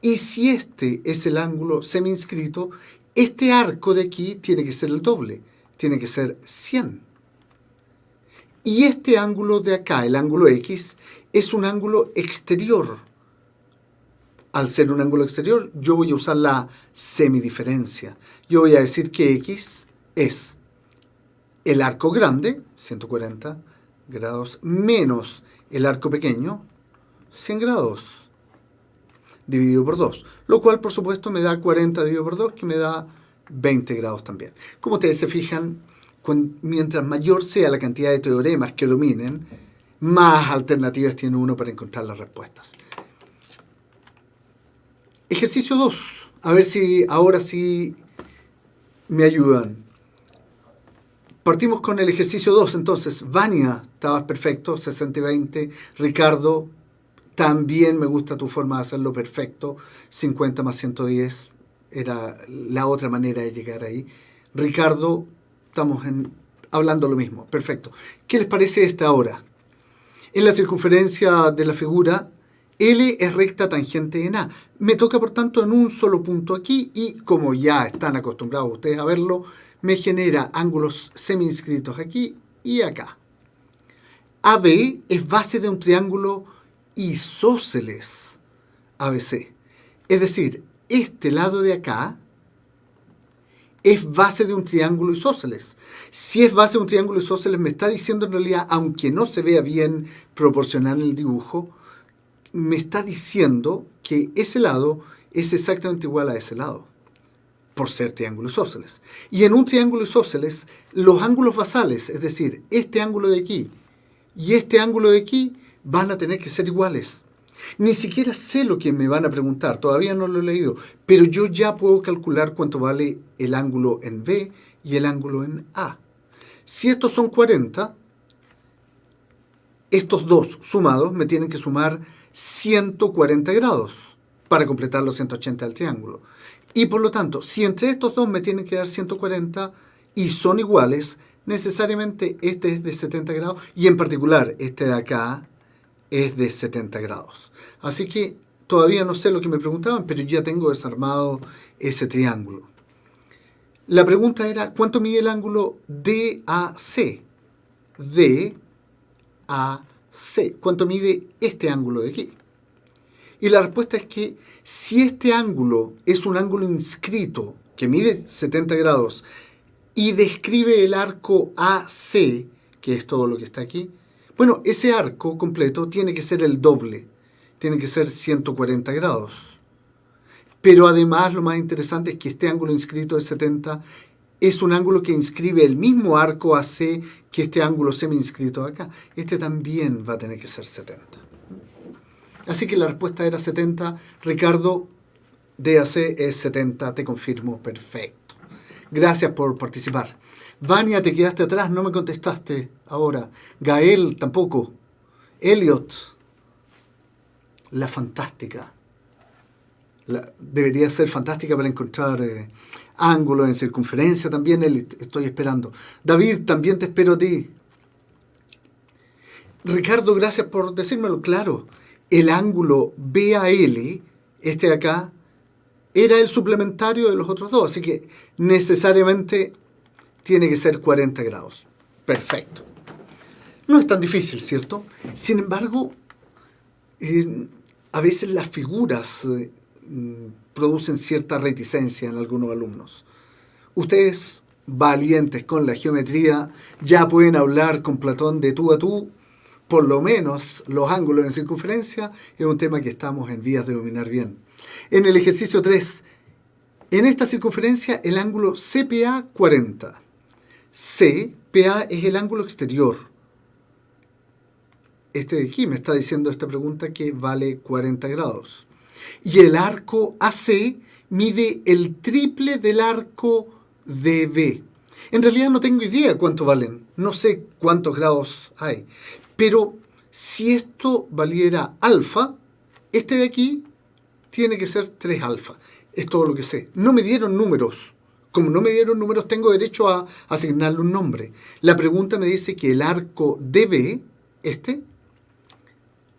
Y si este es el ángulo semi-inscrito, este arco de aquí tiene que ser el doble. tiene que ser 100. Y este ángulo de acá, el ángulo X, es un ángulo exterior. Al ser un ángulo exterior, yo voy a usar la semidiferencia. Yo voy a decir que X es el arco grande, 140 grados, menos el arco pequeño, 100 grados, dividido por 2. Lo cual, por supuesto, me da 40 dividido por 2, que me da 20 grados también. Como ustedes se fijan, mientras mayor sea la cantidad de teoremas que dominen, más alternativas tiene uno para encontrar las respuestas. Ejercicio 2. A ver si ahora sí me ayudan. Partimos con el ejercicio 2, entonces. Vania, estabas perfecto, 60 y 20. Ricardo, también me gusta tu forma de hacerlo perfecto, 50 más 110. Era la otra manera de llegar ahí. Ricardo, estamos hablando lo mismo, perfecto. ¿Qué les parece esta ahora? En la circunferencia de la figura, L es recta tangente en A. Me toca, por tanto, en un solo punto aquí y, como ya están acostumbrados ustedes a verlo, me genera ángulos semi-inscritos aquí y acá. AB es base de un triángulo isósceles ABC. Es decir, este lado de acá es base de un triángulo isósceles. Si es base de un triángulo isósceles, me está diciendo en realidad, aunque no se vea bien proporcional en el dibujo, me está diciendo que ese lado es exactamente igual a ese lado, por ser triángulo isósceles. Y en un triángulo isósceles, los ángulos basales, es decir, este ángulo de aquí y este ángulo de aquí, van a tener que ser iguales. Ni siquiera sé lo que me van a preguntar, todavía no lo he leído, pero yo ya puedo calcular cuánto vale el ángulo en B y el ángulo en A. Si estos son 40, estos dos sumados me tienen que sumar 140 grados para completar los 180 del triángulo. Y por lo tanto, si entre estos dos me tienen que dar 140 y son iguales, necesariamente este es de 70 grados y en particular este de acá es de 70 grados. Así que todavía no sé lo que me preguntaban, pero ya tengo desarmado ese triángulo. La pregunta era, ¿cuánto mide el ángulo DAC? DAC. ¿Cuánto mide este ángulo de aquí? Y la respuesta es que si este ángulo es un ángulo inscrito que mide 70 grados y describe el arco AC, que es todo lo que está aquí, bueno, ese arco completo tiene que ser el doble, tiene que ser 140 grados. Pero además lo más interesante es que este ángulo inscrito de 70 es un ángulo que inscribe el mismo arco AC que este ángulo semi-inscrito acá. Este también va a tener que ser 70. Así que la respuesta era 70. Ricardo, DAC es 70, te confirmo, perfecto. Gracias por participar. Vania, te quedaste atrás, no me contestaste ahora. Gael, tampoco. Elliot, la fantástica. Debería ser fantástica para encontrar ángulos en circunferencia también, estoy esperando. David, también te espero a ti. Ricardo, gracias por decírmelo claro. El ángulo BAL, este de acá, era el suplementario de los otros dos, así que necesariamente tiene que ser 40 grados. Perfecto. No es tan difícil, ¿cierto? Sin embargo, a veces las figuras producen cierta reticencia en algunos alumnos. Ustedes, valientes con la geometría, ya pueden hablar con Platón de tú a tú. Por lo menos los ángulos en circunferencia es un tema que estamos en vías de dominar bien. En el ejercicio 3, en esta circunferencia el ángulo CPA 40. CPA es el ángulo exterior. Este de aquí me está diciendo esta pregunta que vale 40 grados. Y el arco AC mide el triple del arco DB. En realidad no tengo idea cuánto valen. No sé cuántos grados hay. Pero si esto valiera alfa, este de aquí tiene que ser 3 alfa. Es todo lo que sé. No me dieron números. Como no me dieron números, tengo derecho a asignarle un nombre. La pregunta me dice que el arco DB, este,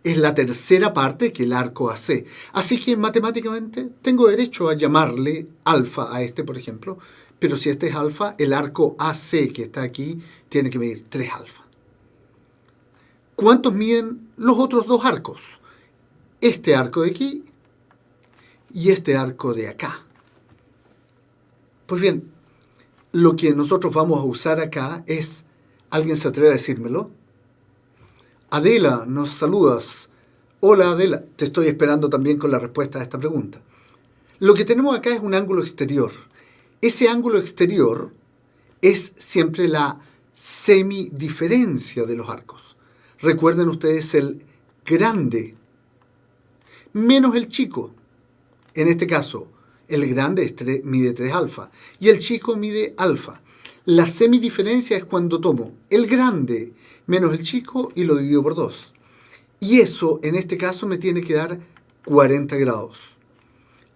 es la tercera parte que el arco AC. Así que matemáticamente tengo derecho a llamarle alfa a este, por ejemplo, pero si este es alfa, el arco AC que está aquí tiene que medir 3 alfa. ¿Cuántos miden los otros dos arcos? Este arco de aquí y este arco de acá. Pues bien, lo que nosotros vamos a usar acá es, ¿alguien se atreve a decírmelo? Adela, nos saludas. Hola Adela, te estoy esperando también con la respuesta a esta pregunta. Lo que tenemos acá es un ángulo exterior. Ese ángulo exterior es siempre la semidiferencia de los arcos. Recuerden ustedes el grande menos el chico. En este caso, el grande mide 3 alfa y el chico mide alfa. La semidiferencia es cuando tomo el grande menos el chico y lo divido por 2. Y eso, en este caso, me tiene que dar 40 grados.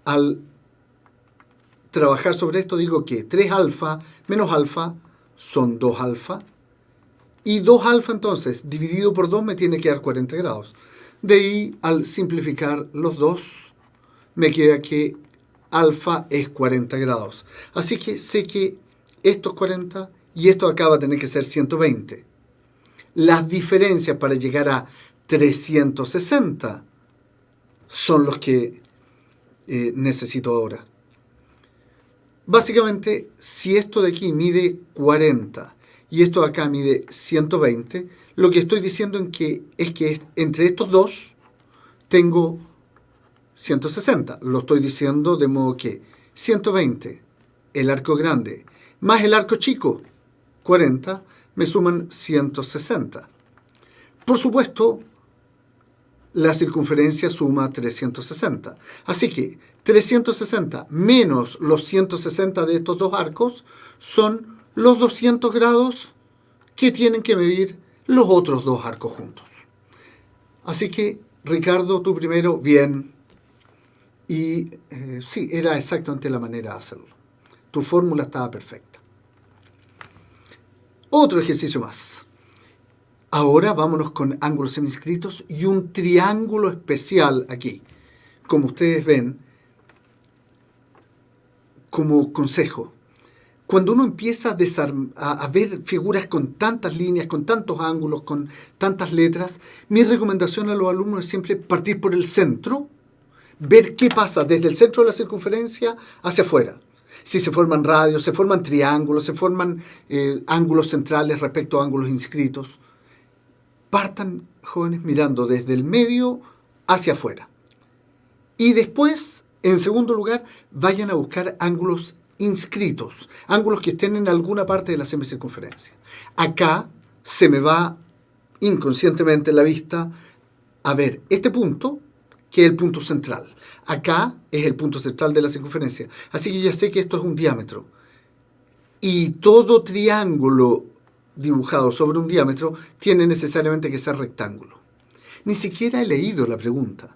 Al trabajar sobre esto digo que 3 alfa menos alfa son 2 alfa. Y 2 alfa entonces, dividido por 2 me tiene que dar 40 grados. De ahí, al simplificar los dos, me queda que alfa es 40 grados. Así que sé que esto es 40 y esto acá va a tener que ser 120. Las diferencias para llegar a 360 son los que necesito ahora. Básicamente, si esto de aquí mide 40 y esto de acá mide 120, lo que estoy diciendo es que entre estos dos tengo 160. Lo estoy diciendo de modo que 120, el arco grande, más el arco chico, 40, me suman 160. Por supuesto, la circunferencia suma 360. Así que 360 menos los 160 de estos dos arcos son los 200 grados que tienen que medir los otros dos arcos juntos. Así que, Ricardo, tú primero, bien. Y sí, era exactamente la manera de hacerlo. Tu fórmula estaba perfecta. Otro ejercicio más. Ahora vámonos con ángulos seminscritos y un triángulo especial aquí. Como ustedes ven, como consejo, cuando uno empieza a ver figuras con tantas líneas, con tantos ángulos, con tantas letras, mi recomendación a los alumnos es siempre partir por el centro, ver qué pasa desde el centro de la circunferencia hacia afuera. Si se forman radios, se forman triángulos, se forman ángulos centrales respecto a ángulos inscritos. Partan, jóvenes, mirando desde el medio hacia afuera. Y después, en segundo lugar, vayan a buscar ángulos inscritos, ángulos que estén en alguna parte de la semicircunferencia. Acá se me va inconscientemente la vista a ver este punto, que es el punto central. Acá es el punto central de la circunferencia. Así que ya sé que esto es un diámetro. Y todo triángulo dibujado sobre un diámetro tiene necesariamente que ser rectángulo. Ni siquiera he leído la pregunta,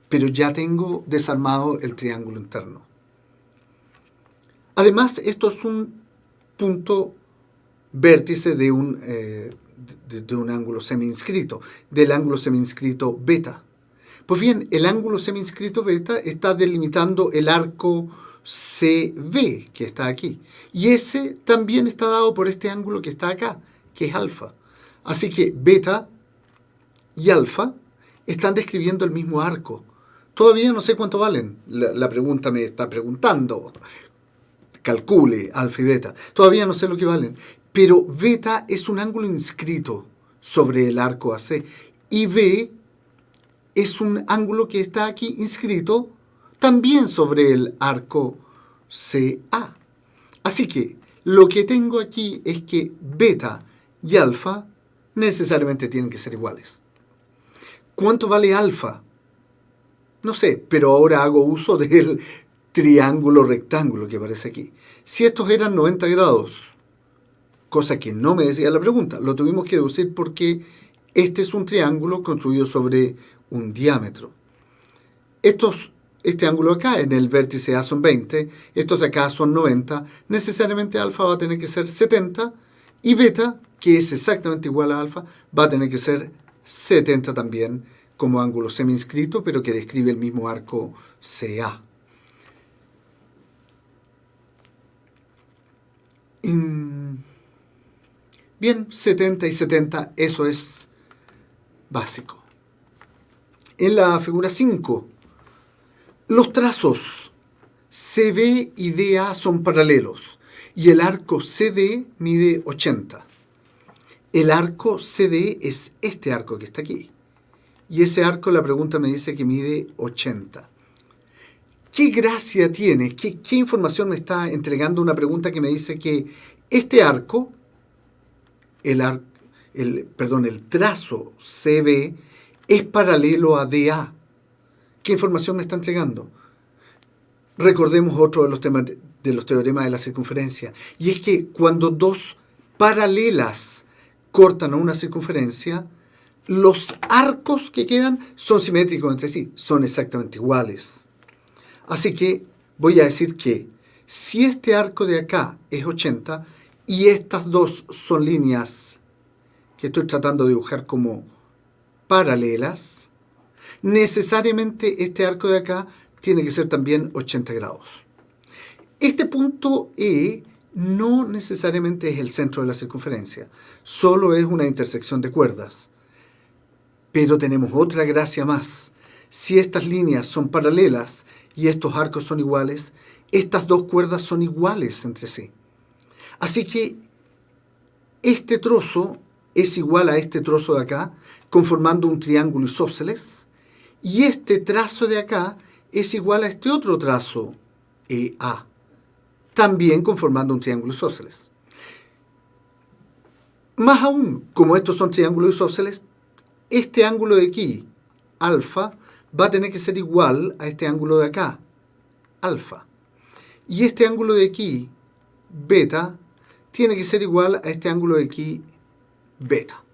pero ya tengo desarmado el triángulo interno. Además, esto es un punto vértice de un ángulo semiinscrito, del ángulo semiinscrito beta. Pues bien, el ángulo semiinscrito beta está delimitando el arco CV que está aquí. Y ese también está dado por este ángulo que está acá, que es alfa. Así que beta y alfa están describiendo el mismo arco. Todavía no sé cuánto valen. La pregunta me está preguntando. Calcule alfa y beta. Todavía no sé lo que valen. Pero beta es un ángulo inscrito sobre el arco AC. Y B es un ángulo que está aquí inscrito también sobre el arco CA. Así que lo que tengo aquí es que beta y alfa necesariamente tienen que ser iguales. ¿Cuánto vale alfa? No sé, pero ahora hago uso del triángulo rectángulo que aparece aquí. Si estos eran 90 grados, cosa que no me decía la pregunta, lo tuvimos que deducir porque este es un triángulo construido sobre un diámetro. Este ángulo acá en el vértice A son 20, estos de acá son 90, necesariamente alfa va a tener que ser 70 y beta, que es exactamente igual a alfa, va a tener que ser 70 también como ángulo semiinscrito, pero que describe el mismo arco CA. Bien, 70 y 70, eso es básico. En la figura 5, los trazos CB y DA son paralelos y el arco CD mide 80. El arco CD es este arco que está aquí. Y ese arco, la pregunta me dice que mide 80. ¿Qué gracia tiene? ¿Qué información me está entregando una pregunta que me dice que este arco, el trazo CB, es paralelo a DA? ¿Qué información me está entregando? Recordemos otro de los teoremas de la circunferencia. Y es que cuando dos paralelas cortan a una circunferencia, los arcos que quedan son simétricos entre sí, son exactamente iguales. Así que voy a decir que si este arco de acá es 80 y estas dos son líneas que estoy tratando de dibujar como paralelas, necesariamente este arco de acá tiene que ser también 80 grados. Este punto E no necesariamente es el centro de la circunferencia, solo es una intersección de cuerdas. Pero tenemos otra gracia más. Si estas líneas son paralelas y estos arcos son iguales, estas dos cuerdas son iguales entre sí. Así que este trozo es igual a este trozo de acá, conformando un triángulo isósceles, y este trazo de acá es igual a este otro trazo EA, también conformando un triángulo isósceles. Más aún, como estos son triángulos isósceles, este ángulo de aquí, alfa, va a tener que ser igual a este ángulo de acá, alfa. Y este ángulo de aquí, beta, tiene que ser igual a este ángulo de aquí, beta.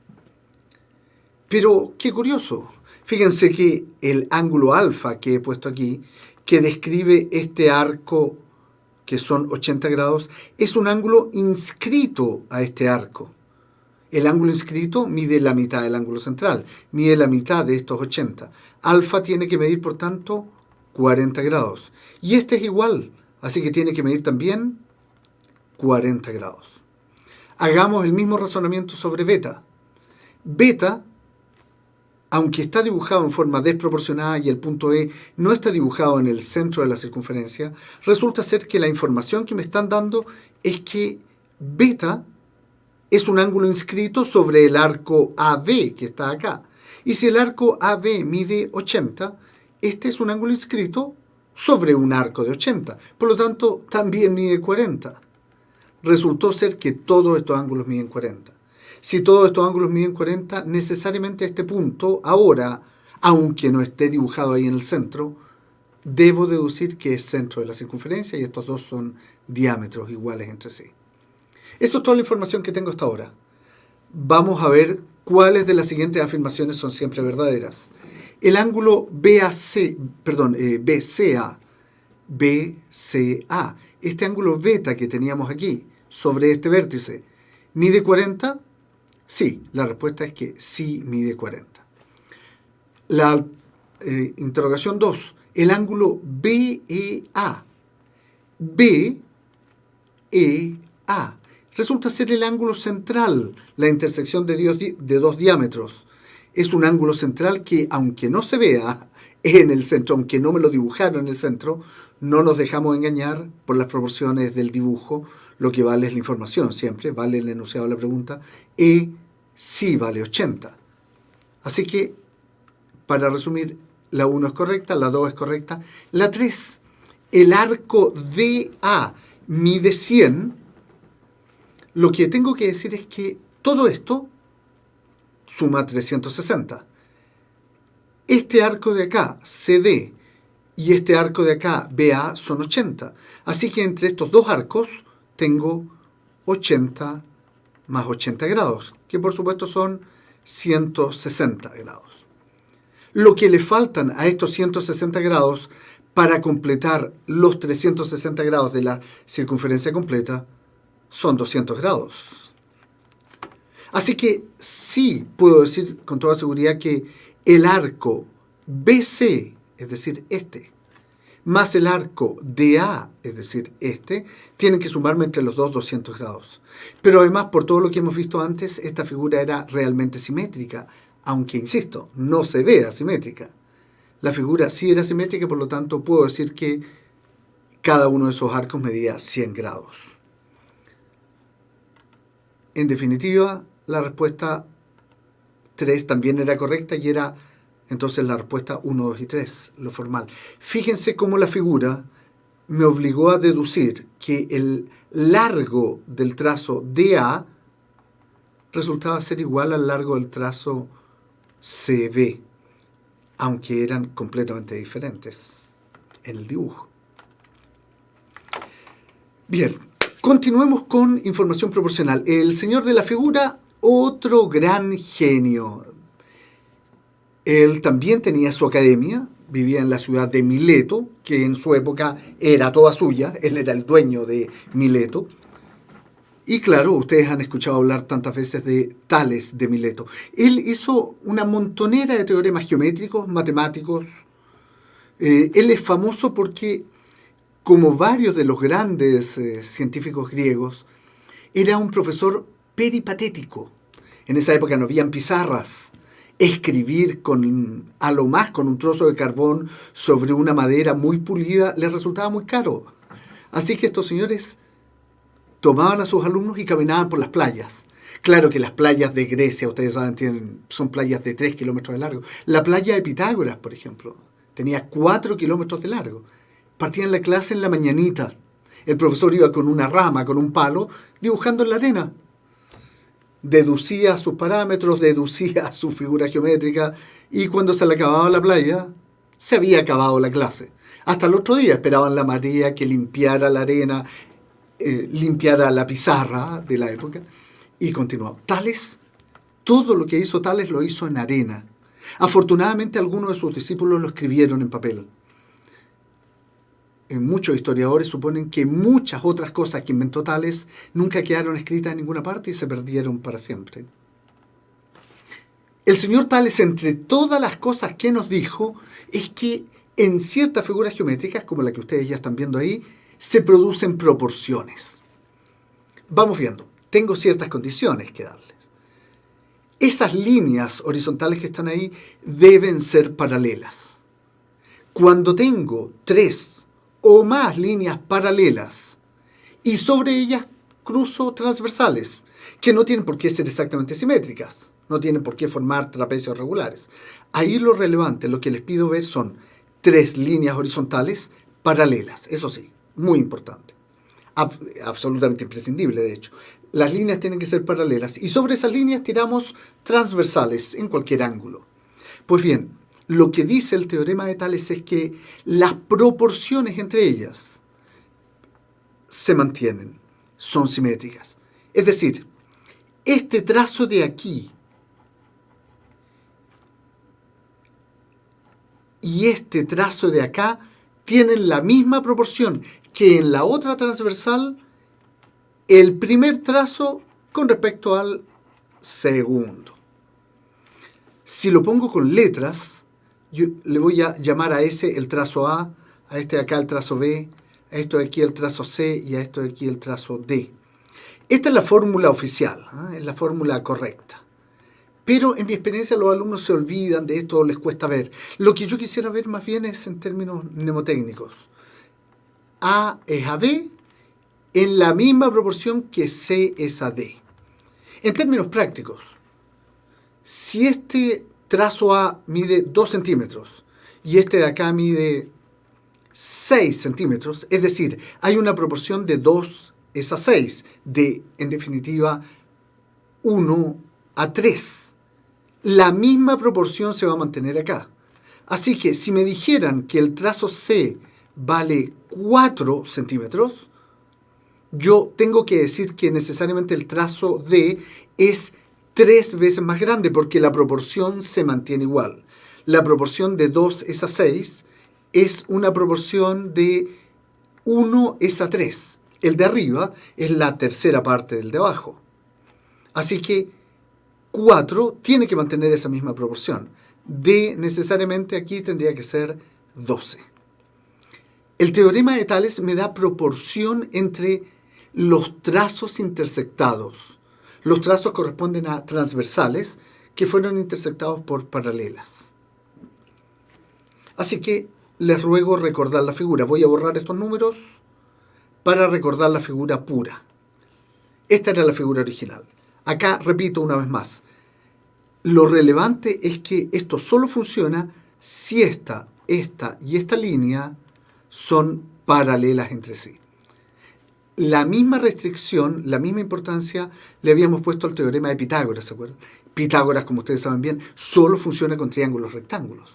Pero, qué curioso. Fíjense que el ángulo alfa que he puesto aquí, que describe este arco que son 80 grados, es un ángulo inscrito a este arco. El ángulo inscrito mide la mitad del ángulo central, mide la mitad de estos 80. Alfa tiene que medir, por tanto, 40 grados. Y este es igual, así que tiene que medir también 40 grados. Hagamos el mismo razonamiento sobre beta. Beta, aunque está dibujado en forma desproporcionada y el punto E no está dibujado en el centro de la circunferencia, resulta ser que la información que me están dando es que beta es un ángulo inscrito sobre el arco AB que está acá. Y si el arco AB mide 80, este es un ángulo inscrito sobre un arco de 80. Por lo tanto, también mide 40. Resultó ser que todos estos ángulos miden 40. Si todos estos ángulos miden 40, necesariamente este punto, ahora, aunque no esté dibujado ahí en el centro, debo deducir que es centro de la circunferencia y estos dos son diámetros iguales entre sí. Eso es toda la información que tengo hasta ahora. Vamos a ver cuáles de las siguientes afirmaciones son siempre verdaderas. El ángulo BCA, este ángulo beta que teníamos aquí, sobre este vértice, ¿mide 40? Sí, la respuesta es que sí mide 40. La interrogación 2, el ángulo BEA. BEA. Resulta ser el ángulo central, la intersección de dos diámetros. Es un ángulo central que, aunque no se vea en el centro, aunque no me lo dibujaron en el centro, no nos dejamos engañar por las proporciones del dibujo. Lo que vale es la información, siempre vale el enunciado de la pregunta. E sí vale 80. Así que, para resumir, la 1 es correcta, la 2 es correcta. La 3, el arco DA mide 100. Lo que tengo que decir es que todo esto suma 360. Este arco de acá, CD, y este arco de acá, BA, son 80. Así que entre estos dos arcos tengo 80 más 80 grados, que por supuesto son 160 grados. Lo que le faltan a estos 160 grados para completar los 360 grados de la circunferencia completa son 200 grados. Así que sí puedo decir con toda seguridad que el arco BC, es decir, este, más el arco DA, es decir, tienen que sumarme entre los dos 200 grados. Pero además, por todo lo que hemos visto antes, esta figura era realmente simétrica, aunque, insisto, no se ve asimétrica. La figura sí era simétrica, por lo tanto, puedo decir que cada uno de esos arcos medía 100 grados. En definitiva, la respuesta 3 también era correcta y era entonces la respuesta 1, 2 y 3, lo formal. Fíjense cómo la figura me obligó a deducir que el largo del trazo DA resultaba ser igual al largo del trazo CB, aunque eran completamente diferentes en el dibujo. Bien, continuemos con información proporcional. El señor de la figura, otro gran genio. Él también tenía su academia, vivía en la ciudad de Mileto, que en su época era toda suya, él era el dueño de Mileto. Y claro, ustedes han escuchado hablar tantas veces de Tales de Mileto. Él hizo una montonera de teoremas geométricos, matemáticos. Él es famoso porque, como varios de los grandes científicos griegos, era un profesor peripatético. En esa época no habían pizarras. Escribir a lo más con un trozo de carbón sobre una madera muy pulida les resultaba muy caro. Así que estos señores tomaban a sus alumnos y caminaban por las playas. Claro que las playas de Grecia, ustedes saben, son playas de 3 kilómetros de largo. La playa de Pitágoras, por ejemplo, tenía 4 kilómetros de largo. Partían la clase en la mañanita. El profesor iba con una rama, con un palo, dibujando en la arena. Deducía sus parámetros, deducía su figura geométrica, y cuando se le acababa la playa, se había acabado la clase. Hasta el otro día esperaban la marea que limpiara la arena, limpiara la pizarra de la época, y continuaba. Tales, todo lo que hizo Tales lo hizo en arena. Afortunadamente algunos de sus discípulos lo escribieron en papel. Muchos historiadores suponen que muchas otras cosas que inventó Tales nunca quedaron escritas en ninguna parte y se perdieron para siempre. El señor Tales, entre todas las cosas que nos dijo, es que en ciertas figuras geométricas, como la que ustedes ya están viendo ahí, se producen proporciones. Vamos viendo, tengo ciertas condiciones que darles. Esas líneas horizontales que están ahí deben ser paralelas. Cuando tengo 3 o más líneas paralelas y sobre ellas cruzo transversales, que no tienen por qué ser exactamente simétricas, no tienen por qué formar trapecios regulares. Ahí lo relevante, lo que les pido ver son 3 líneas horizontales paralelas, eso sí, muy importante, absolutamente imprescindible de hecho. Las líneas tienen que ser paralelas y sobre esas líneas tiramos transversales en cualquier ángulo. Pues bien, lo que dice el teorema de Tales es que las proporciones entre ellas se mantienen, son simétricas. Es decir, este trazo de aquí y este trazo de acá tienen la misma proporción que en la otra transversal el primer trazo con respecto al segundo. Si lo pongo con letras, yo le voy a llamar a ese el trazo A este de acá el trazo B, a esto de aquí el trazo C y a esto de aquí el trazo D. Esta es la fórmula oficial, es la fórmula correcta. Pero en mi experiencia los alumnos se olvidan de esto, les cuesta ver. Lo que yo quisiera ver más bien es en términos mnemotécnicos. A es a B en la misma proporción que C es a D. En términos prácticos, si este trazo A mide 2 centímetros y este de acá mide 6 centímetros, es decir, hay una proporción de 2 es a 6, de, en definitiva, 1 a 3. La misma proporción se va a mantener acá. Así que si me dijeran que el trazo C vale 4 centímetros, yo tengo que decir que necesariamente el trazo D es 3 veces más grande porque la proporción se mantiene igual. La proporción de 2 es a 6 es una proporción de 1 es a 3. El de arriba es la tercera parte del de abajo. Así que 4 tiene que mantener esa misma proporción. D necesariamente aquí tendría que ser 12. El teorema de Tales me da proporción entre los trazos intersectados. Los trazos corresponden a transversales que fueron intersectados por paralelas. Así que les ruego recordar la figura. Voy a borrar estos números para recordar la figura pura. Esta era la figura original. Acá, repito una vez más, lo relevante es que esto solo funciona si esta y esta línea son paralelas entre sí. La misma restricción, la misma importancia le habíamos puesto al teorema de Pitágoras, ¿se acuerdan? Pitágoras, como ustedes saben bien, solo funciona con triángulos rectángulos.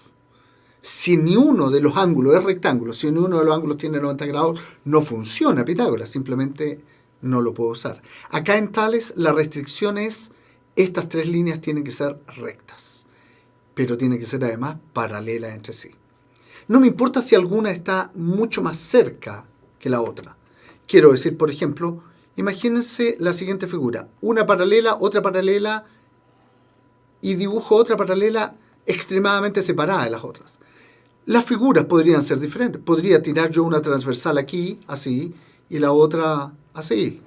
Si ni uno de los ángulos es rectángulo, si ni uno de los ángulos tiene 90 grados, no funciona Pitágoras, simplemente no lo puedo usar. Acá en Tales la restricción es, estas tres líneas tienen que ser rectas, pero tienen que ser además paralelas entre sí. No me importa si alguna está mucho más cerca que la otra. Quiero decir, por ejemplo, imagínense la siguiente figura. Una paralela, otra paralela, y dibujo otra paralela extremadamente separada de las otras. Las figuras podrían ser diferentes. Podría tirar yo una transversal aquí, así, y la otra así.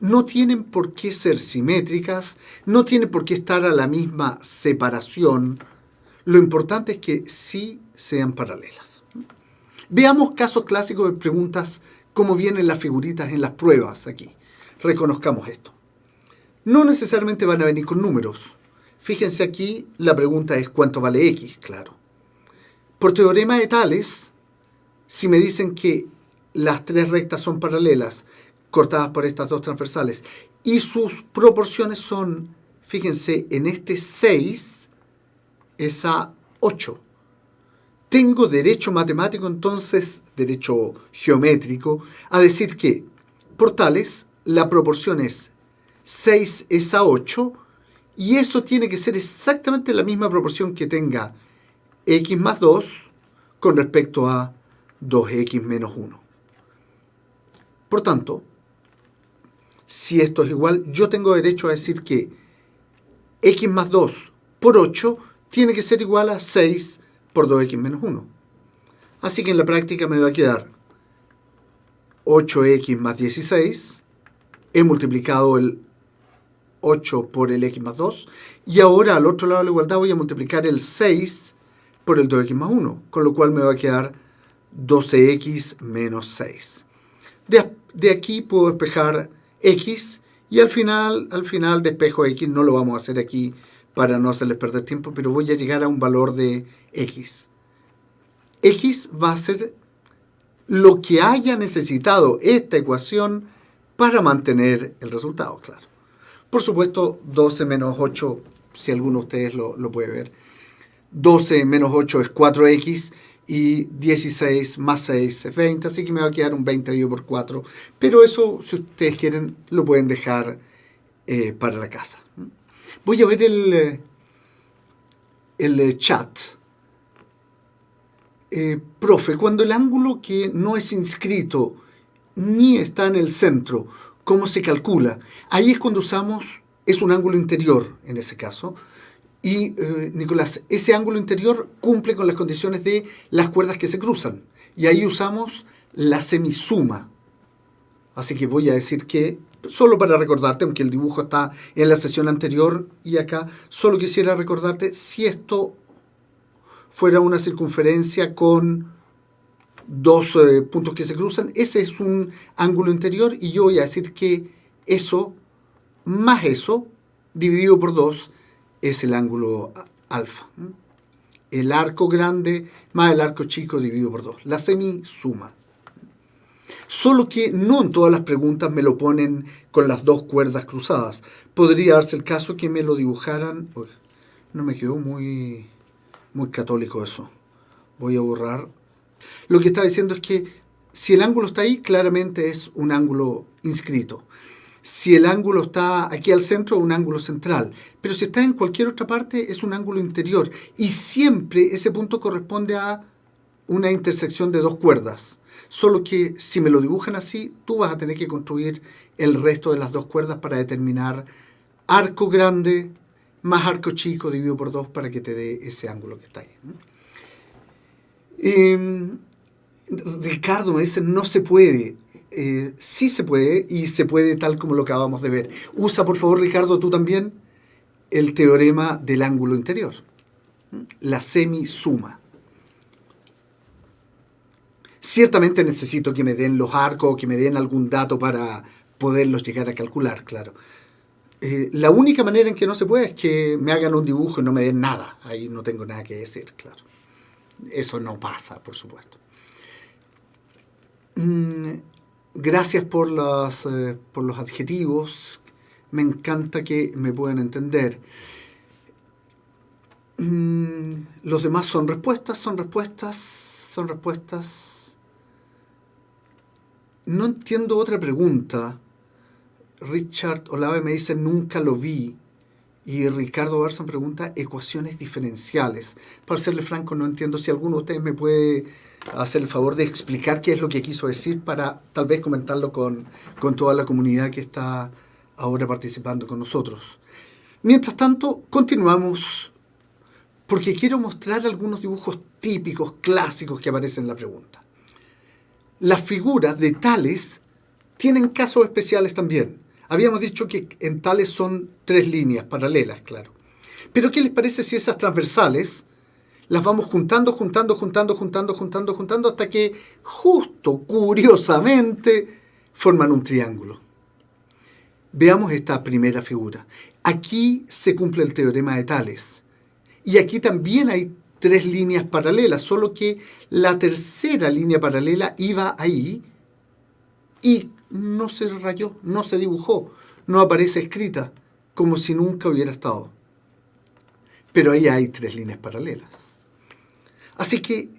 No tienen por qué ser simétricas, no tienen por qué estar a la misma separación. Lo importante es que sí sean paralelas. Veamos casos clásicos de preguntas, cómo vienen las figuritas en las pruebas aquí. Reconozcamos esto. No necesariamente van a venir con números. Fíjense aquí, la pregunta es ¿cuánto vale X? Claro. Por teorema de Tales, si me dicen que las tres rectas son paralelas, cortadas por estas dos transversales, y sus proporciones son, fíjense, en este 6 es a 8. Tengo derecho matemático, entonces, derecho geométrico, a decir que, por Tales, la proporción es 6 es a 8, y eso tiene que ser exactamente la misma proporción que tenga x más 2 con respecto a 2x menos 1. Por tanto, si esto es igual, yo tengo derecho a decir que x más 2 por 8 tiene que ser igual a 6 por 2x menos 1. Así que en la práctica me va a quedar 8x más 16. He multiplicado el 8 por el x más 2. Y ahora al otro lado de la igualdad voy a multiplicar el 6 por el 2x más 1. Con lo cual me va a quedar 12x menos 6. De aquí puedo despejar x. Y al final despejo x. No lo vamos a hacer aquí para no hacerles perder tiempo, pero voy a llegar a un valor de x. X va a ser lo que haya necesitado esta ecuación para mantener el resultado, claro. Por supuesto, 12 menos 8, si alguno de ustedes lo puede ver, 12 menos 8 es 4x y 16 más 6 es 20, así que me va a quedar un 20 dividido por 4. Pero eso, si ustedes quieren, lo pueden dejar para la casa. Voy a ver el chat. Profe, cuando el ángulo que no es inscrito ni está en el centro, ¿cómo se calcula? Ahí es cuando usamos, es un ángulo interior en ese caso. Y, Nicolás, ese ángulo interior cumple con las condiciones de las cuerdas que se cruzan. Y ahí usamos la semisuma. Así que voy a decir que, solo para recordarte, aunque el dibujo está en la sesión anterior y acá, solo quisiera recordarte, si esto fuera una circunferencia con dos puntos que se cruzan, ese es un ángulo interior y yo voy a decir que eso, más eso, dividido por 2, es el ángulo alfa. El arco grande más el arco chico dividido por 2. La semisuma. Solo que no en todas las preguntas me lo ponen con las dos cuerdas cruzadas. Podría darse el caso que me lo dibujaran. Uy, no me quedó muy católico eso. Voy a borrar. Lo que está diciendo es que si el ángulo está ahí, claramente es un ángulo inscrito. Si el ángulo está aquí al centro, es un ángulo central. Pero si está en cualquier otra parte, es un ángulo interior. Y siempre ese punto corresponde a una intersección de dos cuerdas. Solo que si me lo dibujan así, tú vas a tener que construir el resto de las dos cuerdas para determinar arco grande más arco chico dividido por 2 para que te dé ese ángulo que está ahí. Ricardo me dice, no se puede. Sí se puede, y se puede tal como lo acabamos de ver. Usa, por favor, Ricardo, tú también, el teorema del ángulo interior, la semisuma. Ciertamente necesito que me den los arcos o que me den algún dato para poderlos llegar a calcular, claro. La única manera en que no se puede es que me hagan un dibujo y no me den nada. Ahí no tengo nada que decir, claro. Eso no pasa, por supuesto. Gracias por los adjetivos. Me encanta que me puedan entender. Los demás son respuestas, son respuestas, son respuestas. No entiendo otra pregunta. Richard Olave me dice, nunca lo vi. Y Ricardo Barson pregunta, ecuaciones diferenciales. Para serle franco, no entiendo si alguno de ustedes me puede hacer el favor de explicar qué es lo que quiso decir para tal vez comentarlo con toda la comunidad que está ahora participando con nosotros. Mientras tanto, continuamos porque quiero mostrar algunos dibujos típicos, clásicos que aparecen en la pregunta. Las figuras de Tales tienen casos especiales también. Habíamos dicho que en Tales son 3 líneas paralelas, claro. Pero ¿qué les parece si esas transversales las vamos juntando hasta que justo, curiosamente, forman un triángulo? Veamos esta primera figura. Aquí se cumple el teorema de Tales. Y aquí también hay 3 líneas paralelas, solo que la tercera línea paralela iba ahí y no se rayó, no se dibujó, no aparece escrita, como si nunca hubiera estado. Pero ahí hay 3 líneas paralelas. Así que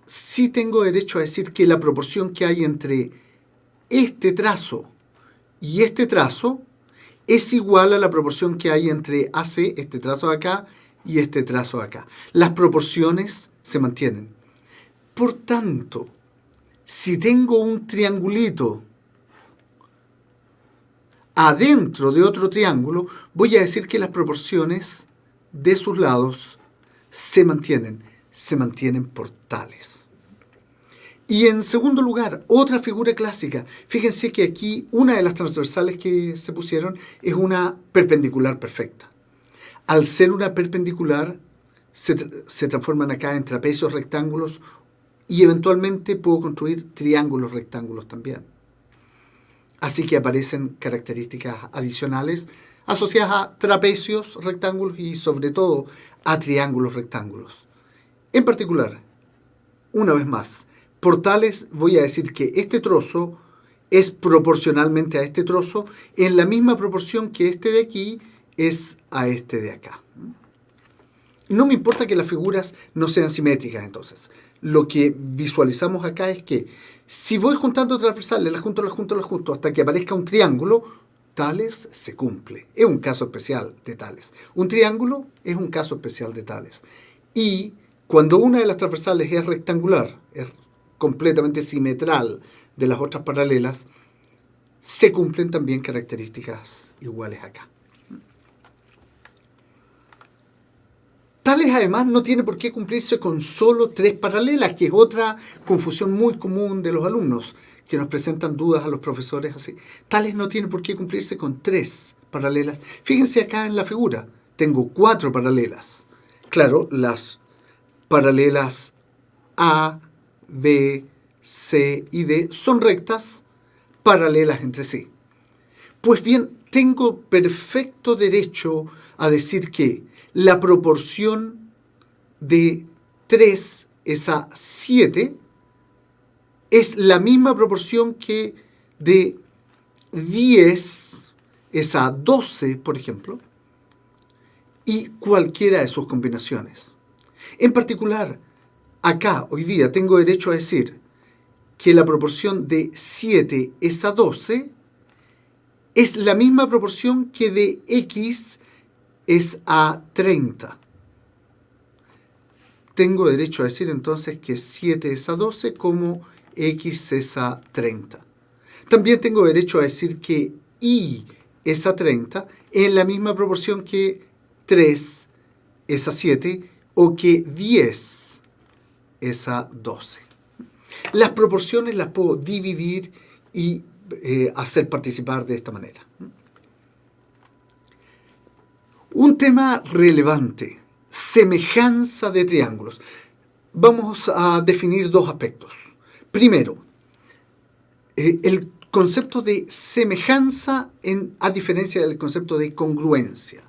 sí tengo derecho a decir que la proporción que hay entre este trazo y este trazo es igual a la proporción que hay entre AC, este trazo de acá, y este trazo de acá. Las proporciones se mantienen. Por tanto, si tengo un triangulito adentro de otro triángulo, voy a decir que las proporciones de sus lados se mantienen por Tales. Y en segundo lugar, otra figura clásica. Fíjense que aquí una de las transversales que se pusieron es una perpendicular perfecta. Al ser una perpendicular, se transforman acá en trapecios rectángulos y eventualmente puedo construir triángulos rectángulos también. Así que aparecen características adicionales asociadas a trapecios rectángulos y sobre todo a triángulos rectángulos. En particular, una vez más, por Tales voy a decir que este trozo es proporcionalmente a este trozo en la misma proporción que este de aquí es a este de acá. No me importa que las figuras no sean simétricas entonces. Lo que visualizamos acá es que si voy juntando transversales, las junto hasta que aparezca un triángulo, Tales se cumple. Es un caso especial de Tales. Un triángulo es un caso especial de Tales. Y cuando una de las transversales es rectangular, es completamente simetral de las otras paralelas, se cumplen también características iguales acá. Tales además no tiene por qué cumplirse con solo 3 paralelas, que es otra confusión muy común de los alumnos, que nos presentan dudas a los profesores así. Tales no tiene por qué cumplirse con 3 paralelas. Fíjense acá en la figura, tengo 4 paralelas. Claro, las paralelas A, B, C y D son rectas, paralelas entre sí. Pues bien, tengo perfecto derecho a decir que la proporción de 3 es a 7 es la misma proporción que de 10 es a 12, por ejemplo, y cualquiera de sus combinaciones. En particular, acá, hoy día, tengo derecho a decir que la proporción de 7 es a 12 es la misma proporción que de X es a 30. Tengo derecho a decir entonces que 7 es a 12 como X es a 30. También tengo derecho a decir que Y es a 30 en la misma proporción que 3 es a 7 o que 10 es a 12. Las proporciones las puedo dividir y hacer participar de esta manera. Un tema relevante, semejanza de triángulos. Vamos a definir dos aspectos. Primero, el concepto de semejanza a diferencia del concepto de congruencia.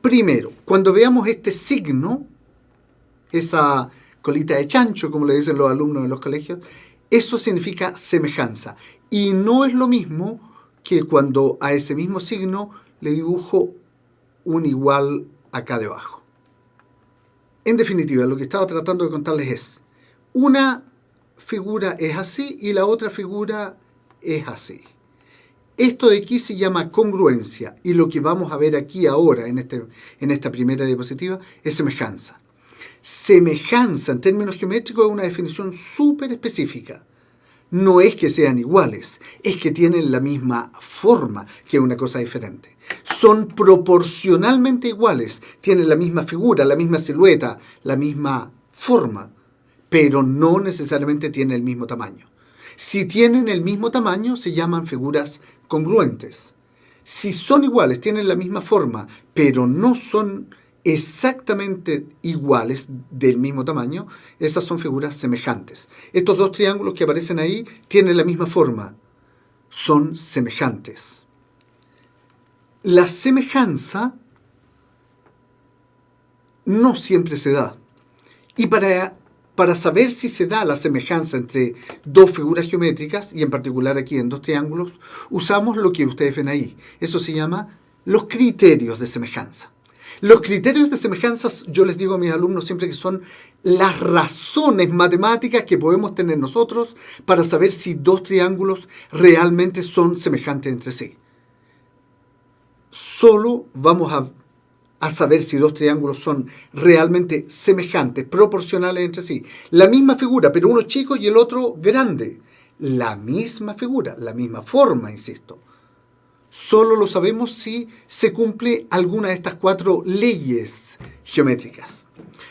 Primero, cuando veamos este signo, esa colita de chancho, como le dicen los alumnos en los colegios, eso significa semejanza. Y no es lo mismo que cuando a ese mismo signo le dibujo un igual acá debajo. En definitiva, lo que estaba tratando de contarles es, una figura es así y la otra figura es así. Esto de aquí se llama congruencia y lo que vamos a ver aquí ahora en esta primera diapositiva es semejanza. Semejanza en términos geométricos es una definición súper específica. No es que sean iguales, es que tienen la misma forma, que es una cosa diferente. Son proporcionalmente iguales, tienen la misma figura, la misma silueta, la misma forma, pero no necesariamente tienen el mismo tamaño. Si tienen el mismo tamaño, se llaman figuras congruentes. Si son iguales, tienen la misma forma, pero no son exactamente iguales del mismo tamaño, esas son figuras semejantes. Estos dos triángulos que aparecen ahí tienen la misma forma, son semejantes. La semejanza no siempre se da. Y para saber si se da la semejanza entre dos figuras geométricas, y en particular aquí en dos triángulos, usamos lo que ustedes ven ahí. Eso se llama los criterios de semejanza. Los criterios de semejanza, yo les digo a mis alumnos siempre que son las razones matemáticas que podemos tener nosotros para saber si dos triángulos realmente son semejantes entre sí. Solo vamos a saber si dos triángulos son realmente semejantes, proporcionales entre sí. La misma figura, pero uno chico y el otro grande. La misma figura, la misma forma, insisto. Solo lo sabemos si se cumple alguna de estas cuatro leyes geométricas.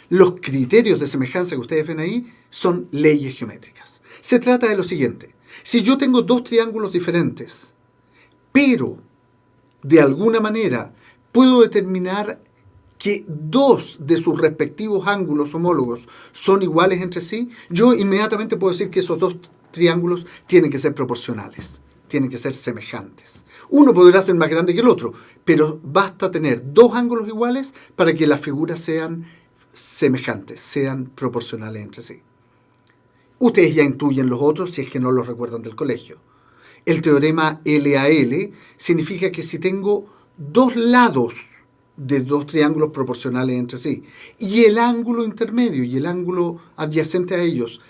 Los criterios de semejanza que ustedes ven ahí son leyes geométricas. Se trata de lo siguiente. Si yo tengo dos triángulos diferentes, pero de alguna manera puedo determinar que dos de sus respectivos ángulos homólogos son iguales entre sí, yo inmediatamente puedo decir que esos dos triángulos tienen que ser proporcionales, tienen que ser semejantes. Uno podrá ser más grande que el otro, pero basta tener dos ángulos iguales para que las figuras sean semejantes, sean proporcionales entre sí. Ustedes ya intuyen los otros si es que no los recuerdan del colegio. El teorema LAL significa que si tengo dos lados de dos triángulos proporcionales entre sí y el ángulo intermedio y el ángulo adyacente a ellos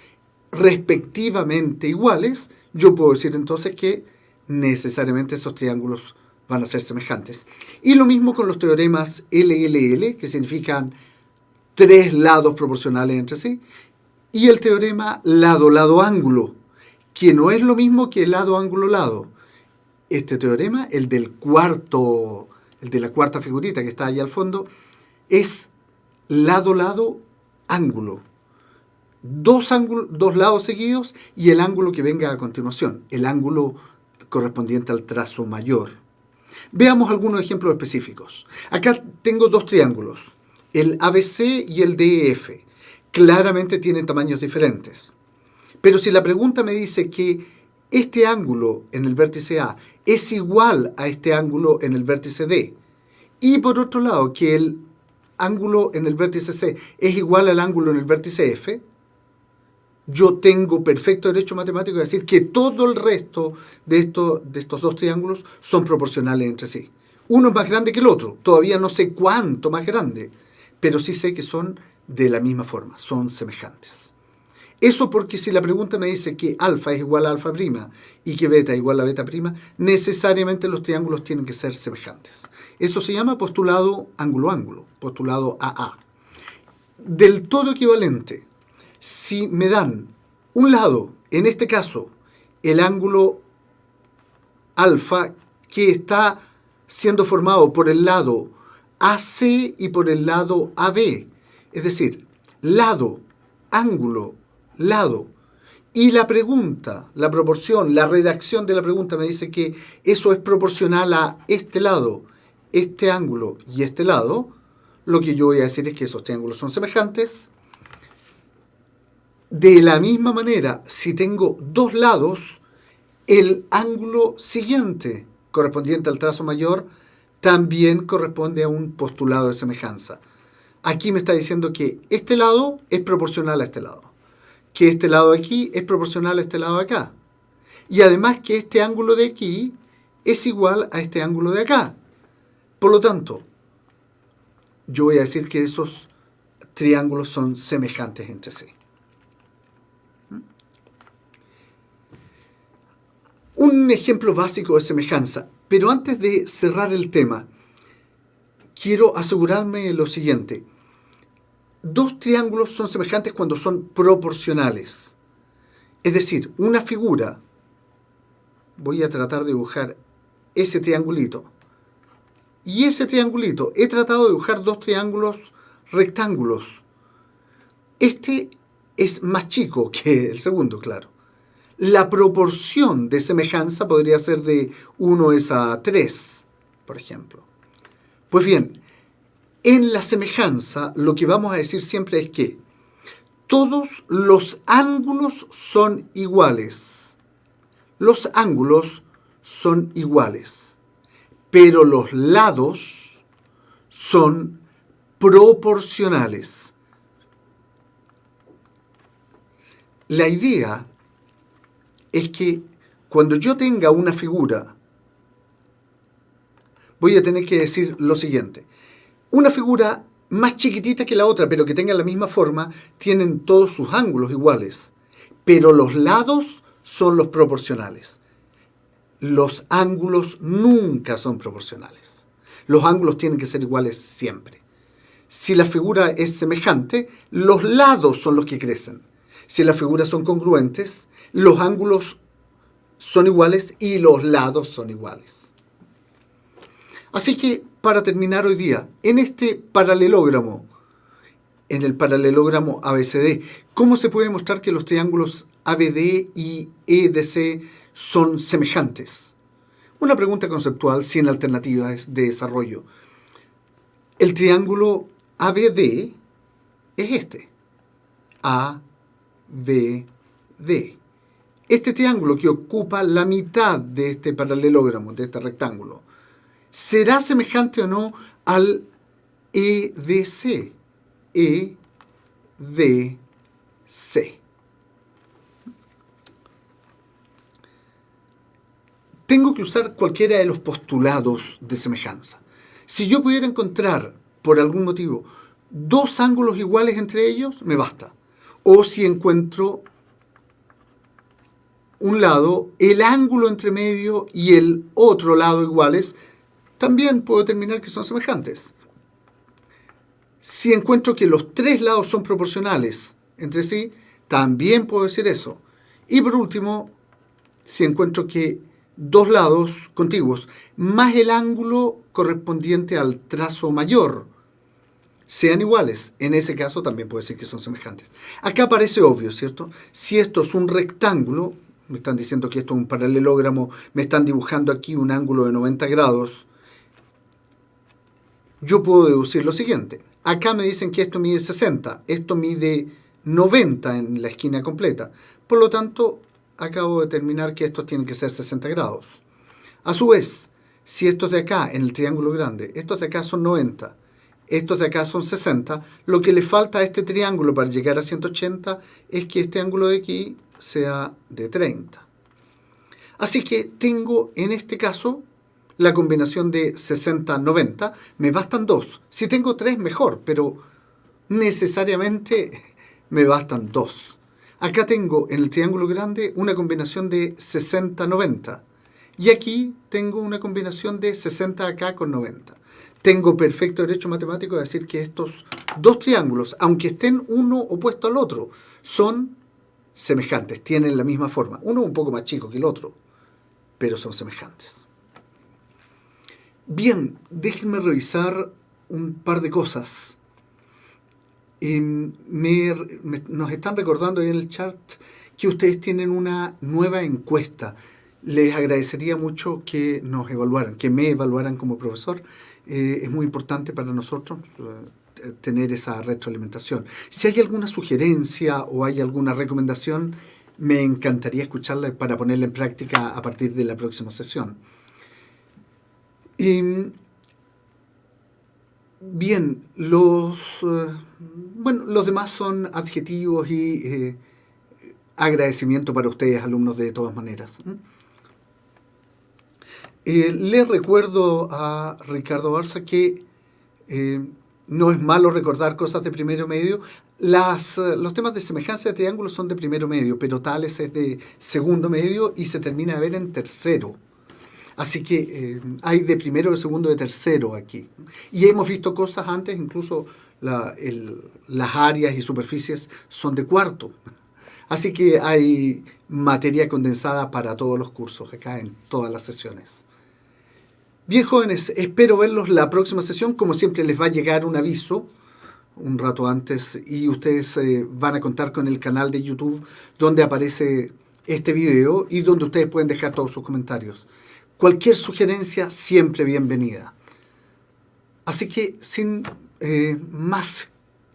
respectivamente iguales, yo puedo decir entonces que necesariamente esos triángulos van a ser semejantes. Y lo mismo con los teoremas LLL, que significan tres lados proporcionales entre sí, y el teorema lado-lado-ángulo, que no es lo mismo que lado-ángulo-lado. Este teorema, el de la cuarta figurita que está ahí al fondo, es lado-lado-ángulo. Dos lados seguidos y el ángulo que venga a continuación, el ángulo correspondiente al trazo mayor. Veamos algunos ejemplos específicos. Acá tengo dos triángulos, el ABC y el DEF. Claramente tienen tamaños diferentes. Pero si la pregunta me dice que este ángulo en el vértice A es igual a este ángulo en el vértice D, y por otro lado que el ángulo en el vértice C es igual al ángulo en el vértice F, yo tengo perfecto derecho matemático de decir que todo el resto de estos dos triángulos son proporcionales entre sí. Uno es más grande que el otro, todavía no sé cuánto más grande, pero sí sé que son de la misma forma, son semejantes. Eso porque si la pregunta me dice que alfa es igual a alfa prima y que beta es igual a beta prima, necesariamente los triángulos tienen que ser semejantes. Eso se llama postulado ángulo-ángulo, postulado AA. Del todo equivalente, si me dan un lado, en este caso, el ángulo alfa que está siendo formado por el lado AC y por el lado AB, es decir, lado, ángulo, lado, y la pregunta, la proporción, la redacción de la pregunta me dice que eso es proporcional a este lado, este ángulo y este lado, lo que yo voy a decir es que esos triángulos son semejantes. De la misma manera, si tengo dos lados, el ángulo siguiente, correspondiente al trazo mayor, también corresponde a un postulado de semejanza. Aquí me está diciendo que este lado es proporcional a este lado, que este lado de aquí es proporcional a este lado de acá, y además que este ángulo de aquí es igual a este ángulo de acá. Por lo tanto, yo voy a decir que esos triángulos son semejantes entre sí. Un ejemplo básico de semejanza, pero antes de cerrar el tema, quiero asegurarme de lo siguiente. Dos triángulos son semejantes cuando son proporcionales. Es decir, una figura, voy a tratar de dibujar ese triangulito, y ese triangulito, he tratado de dibujar dos triángulos rectángulos. Este es más chico que el segundo, claro. La proporción de semejanza podría ser de 1:3, por ejemplo. Pues bien, en la semejanza lo que vamos a decir siempre es que todos los ángulos son iguales. Los ángulos son iguales, pero los lados son proporcionales. La idea es que cuando yo tenga una figura, voy a tener que decir lo siguiente. Una figura más chiquitita que la otra, pero que tenga la misma forma, tienen todos sus ángulos iguales, pero los lados son los proporcionales. Los ángulos nunca son proporcionales. Los ángulos tienen que ser iguales siempre. Si la figura es semejante, los lados son los que crecen. Si las figuras son congruentes, los ángulos son iguales y los lados son iguales. Así que, para terminar hoy día, en este paralelogramo, en el paralelogramo ABCD, ¿cómo se puede mostrar que los triángulos ABD y EDC son semejantes? Una pregunta conceptual sin alternativas de desarrollo. El triángulo ABD es este. ABD. Este triángulo que ocupa la mitad de este paralelogramo, de este rectángulo, ¿será semejante o no al EDC? EDC. Tengo que usar cualquiera de los postulados de semejanza. Si yo pudiera encontrar, por algún motivo, dos ángulos iguales entre ellos, me basta. O si encuentro un lado, el ángulo entre medio y el otro lado iguales, también puedo determinar que son semejantes. Si encuentro que los tres lados son proporcionales entre sí, también puedo decir eso. Y por último, si encuentro que dos lados contiguos más el ángulo correspondiente al trazo mayor sean iguales, en ese caso también puedo decir que son semejantes. Acá parece obvio, ¿cierto? Si esto es un rectángulo, me están diciendo que esto es un paralelogramo, me están dibujando aquí un ángulo de 90 grados, yo puedo deducir lo siguiente. Acá me dicen que esto mide 60, esto mide 90 en la esquina completa. Por lo tanto, acabo de determinar que estos tienen que ser 60 grados. A su vez, si estos de acá, en el triángulo grande, estos de acá son 90, estos de acá son 60, lo que le falta a este triángulo para llegar a 180 es que este ángulo de aquí sea de 30. Así que tengo en este caso la combinación de 60-90, me bastan dos. Si tengo tres, mejor, pero necesariamente me bastan dos. Acá tengo en el triángulo grande una combinación de 60-90 y aquí tengo una combinación de 60 acá con 90. Tengo perfecto derecho matemático a decir que estos dos triángulos, aunque estén uno opuesto al otro, son semejantes, tienen la misma forma. Uno un poco más chico que el otro, pero son semejantes. Bien, déjenme revisar un par de cosas. Nos están recordando ahí en el chat que ustedes tienen una nueva encuesta. Les agradecería mucho que nos evaluaran, que me evaluaran como profesor. Es muy importante para nosotros tener esa retroalimentación. Si hay alguna sugerencia o hay alguna recomendación, me encantaría escucharla para ponerla en práctica a partir de la próxima sesión. Bien, los demás son adjetivos y agradecimiento para ustedes, alumnos, de todas maneras. Les recuerdo a Ricardo Barza que no es malo recordar cosas de primero medio. Los temas de semejanza de triángulos son de primero medio, pero Tales es de segundo medio y se termina de ver en tercero. Así que hay de primero, de segundo, de tercero aquí. Y hemos visto cosas antes, incluso las áreas y superficies son de cuarto. Así que hay materia condensada para todos los cursos acá en todas las sesiones. Bien, jóvenes, espero verlos la próxima sesión. Como siempre, les va a llegar un aviso un rato antes y ustedes van a contar con el canal de YouTube donde aparece este video y donde ustedes pueden dejar todos sus comentarios. Cualquier sugerencia siempre bienvenida. Así que sin más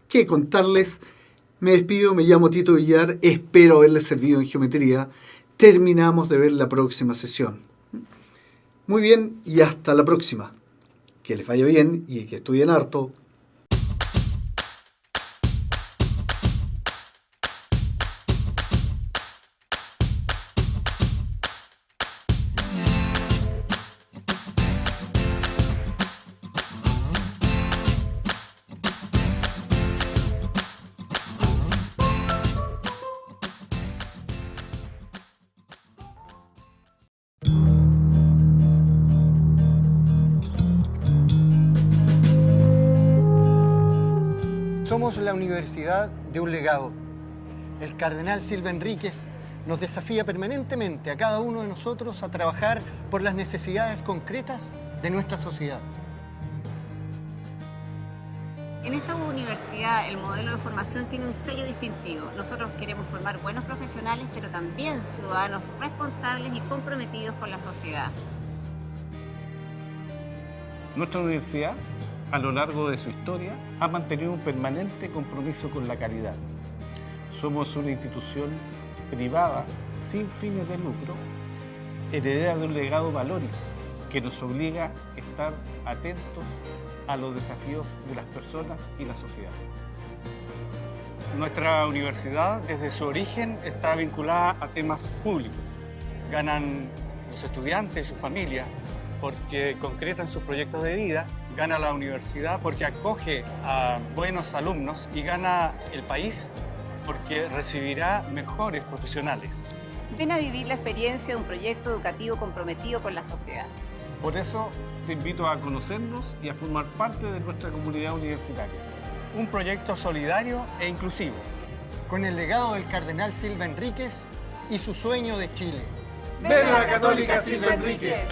que contarles, me despido, me llamo Tito Villar, espero haberles servido en geometría. Terminamos de ver la próxima sesión. Muy bien, y hasta la próxima. Que les vaya bien y que estudien harto. Somos la Universidad de un legado. El cardenal Silva Enríquez nos desafía permanentemente a cada uno de nosotros a trabajar por las necesidades concretas de nuestra sociedad. En esta universidad el modelo de formación tiene un sello distintivo. Nosotros queremos formar buenos profesionales, pero también ciudadanos responsables y comprometidos con la sociedad. Nuestra universidad, a lo largo de su historia, ha mantenido un permanente compromiso con la calidad. Somos una institución privada sin fines de lucro, heredera de un legado valórico que nos obliga a estar atentos a los desafíos de las personas y la sociedad. Nuestra universidad, desde su origen, está vinculada a temas públicos. Ganan los estudiantes y sus familias porque concretan sus proyectos de vida, gana la universidad porque acoge a buenos alumnos y gana el país porque recibirá mejores profesionales. Ven a vivir la experiencia de un proyecto educativo comprometido con la sociedad. Por eso te invito a conocernos y a formar parte de nuestra comunidad universitaria. Un proyecto solidario e inclusivo. Con el legado del cardenal Silva Enríquez y su sueño de Chile. ¡Ven a la Católica Silva Enríquez!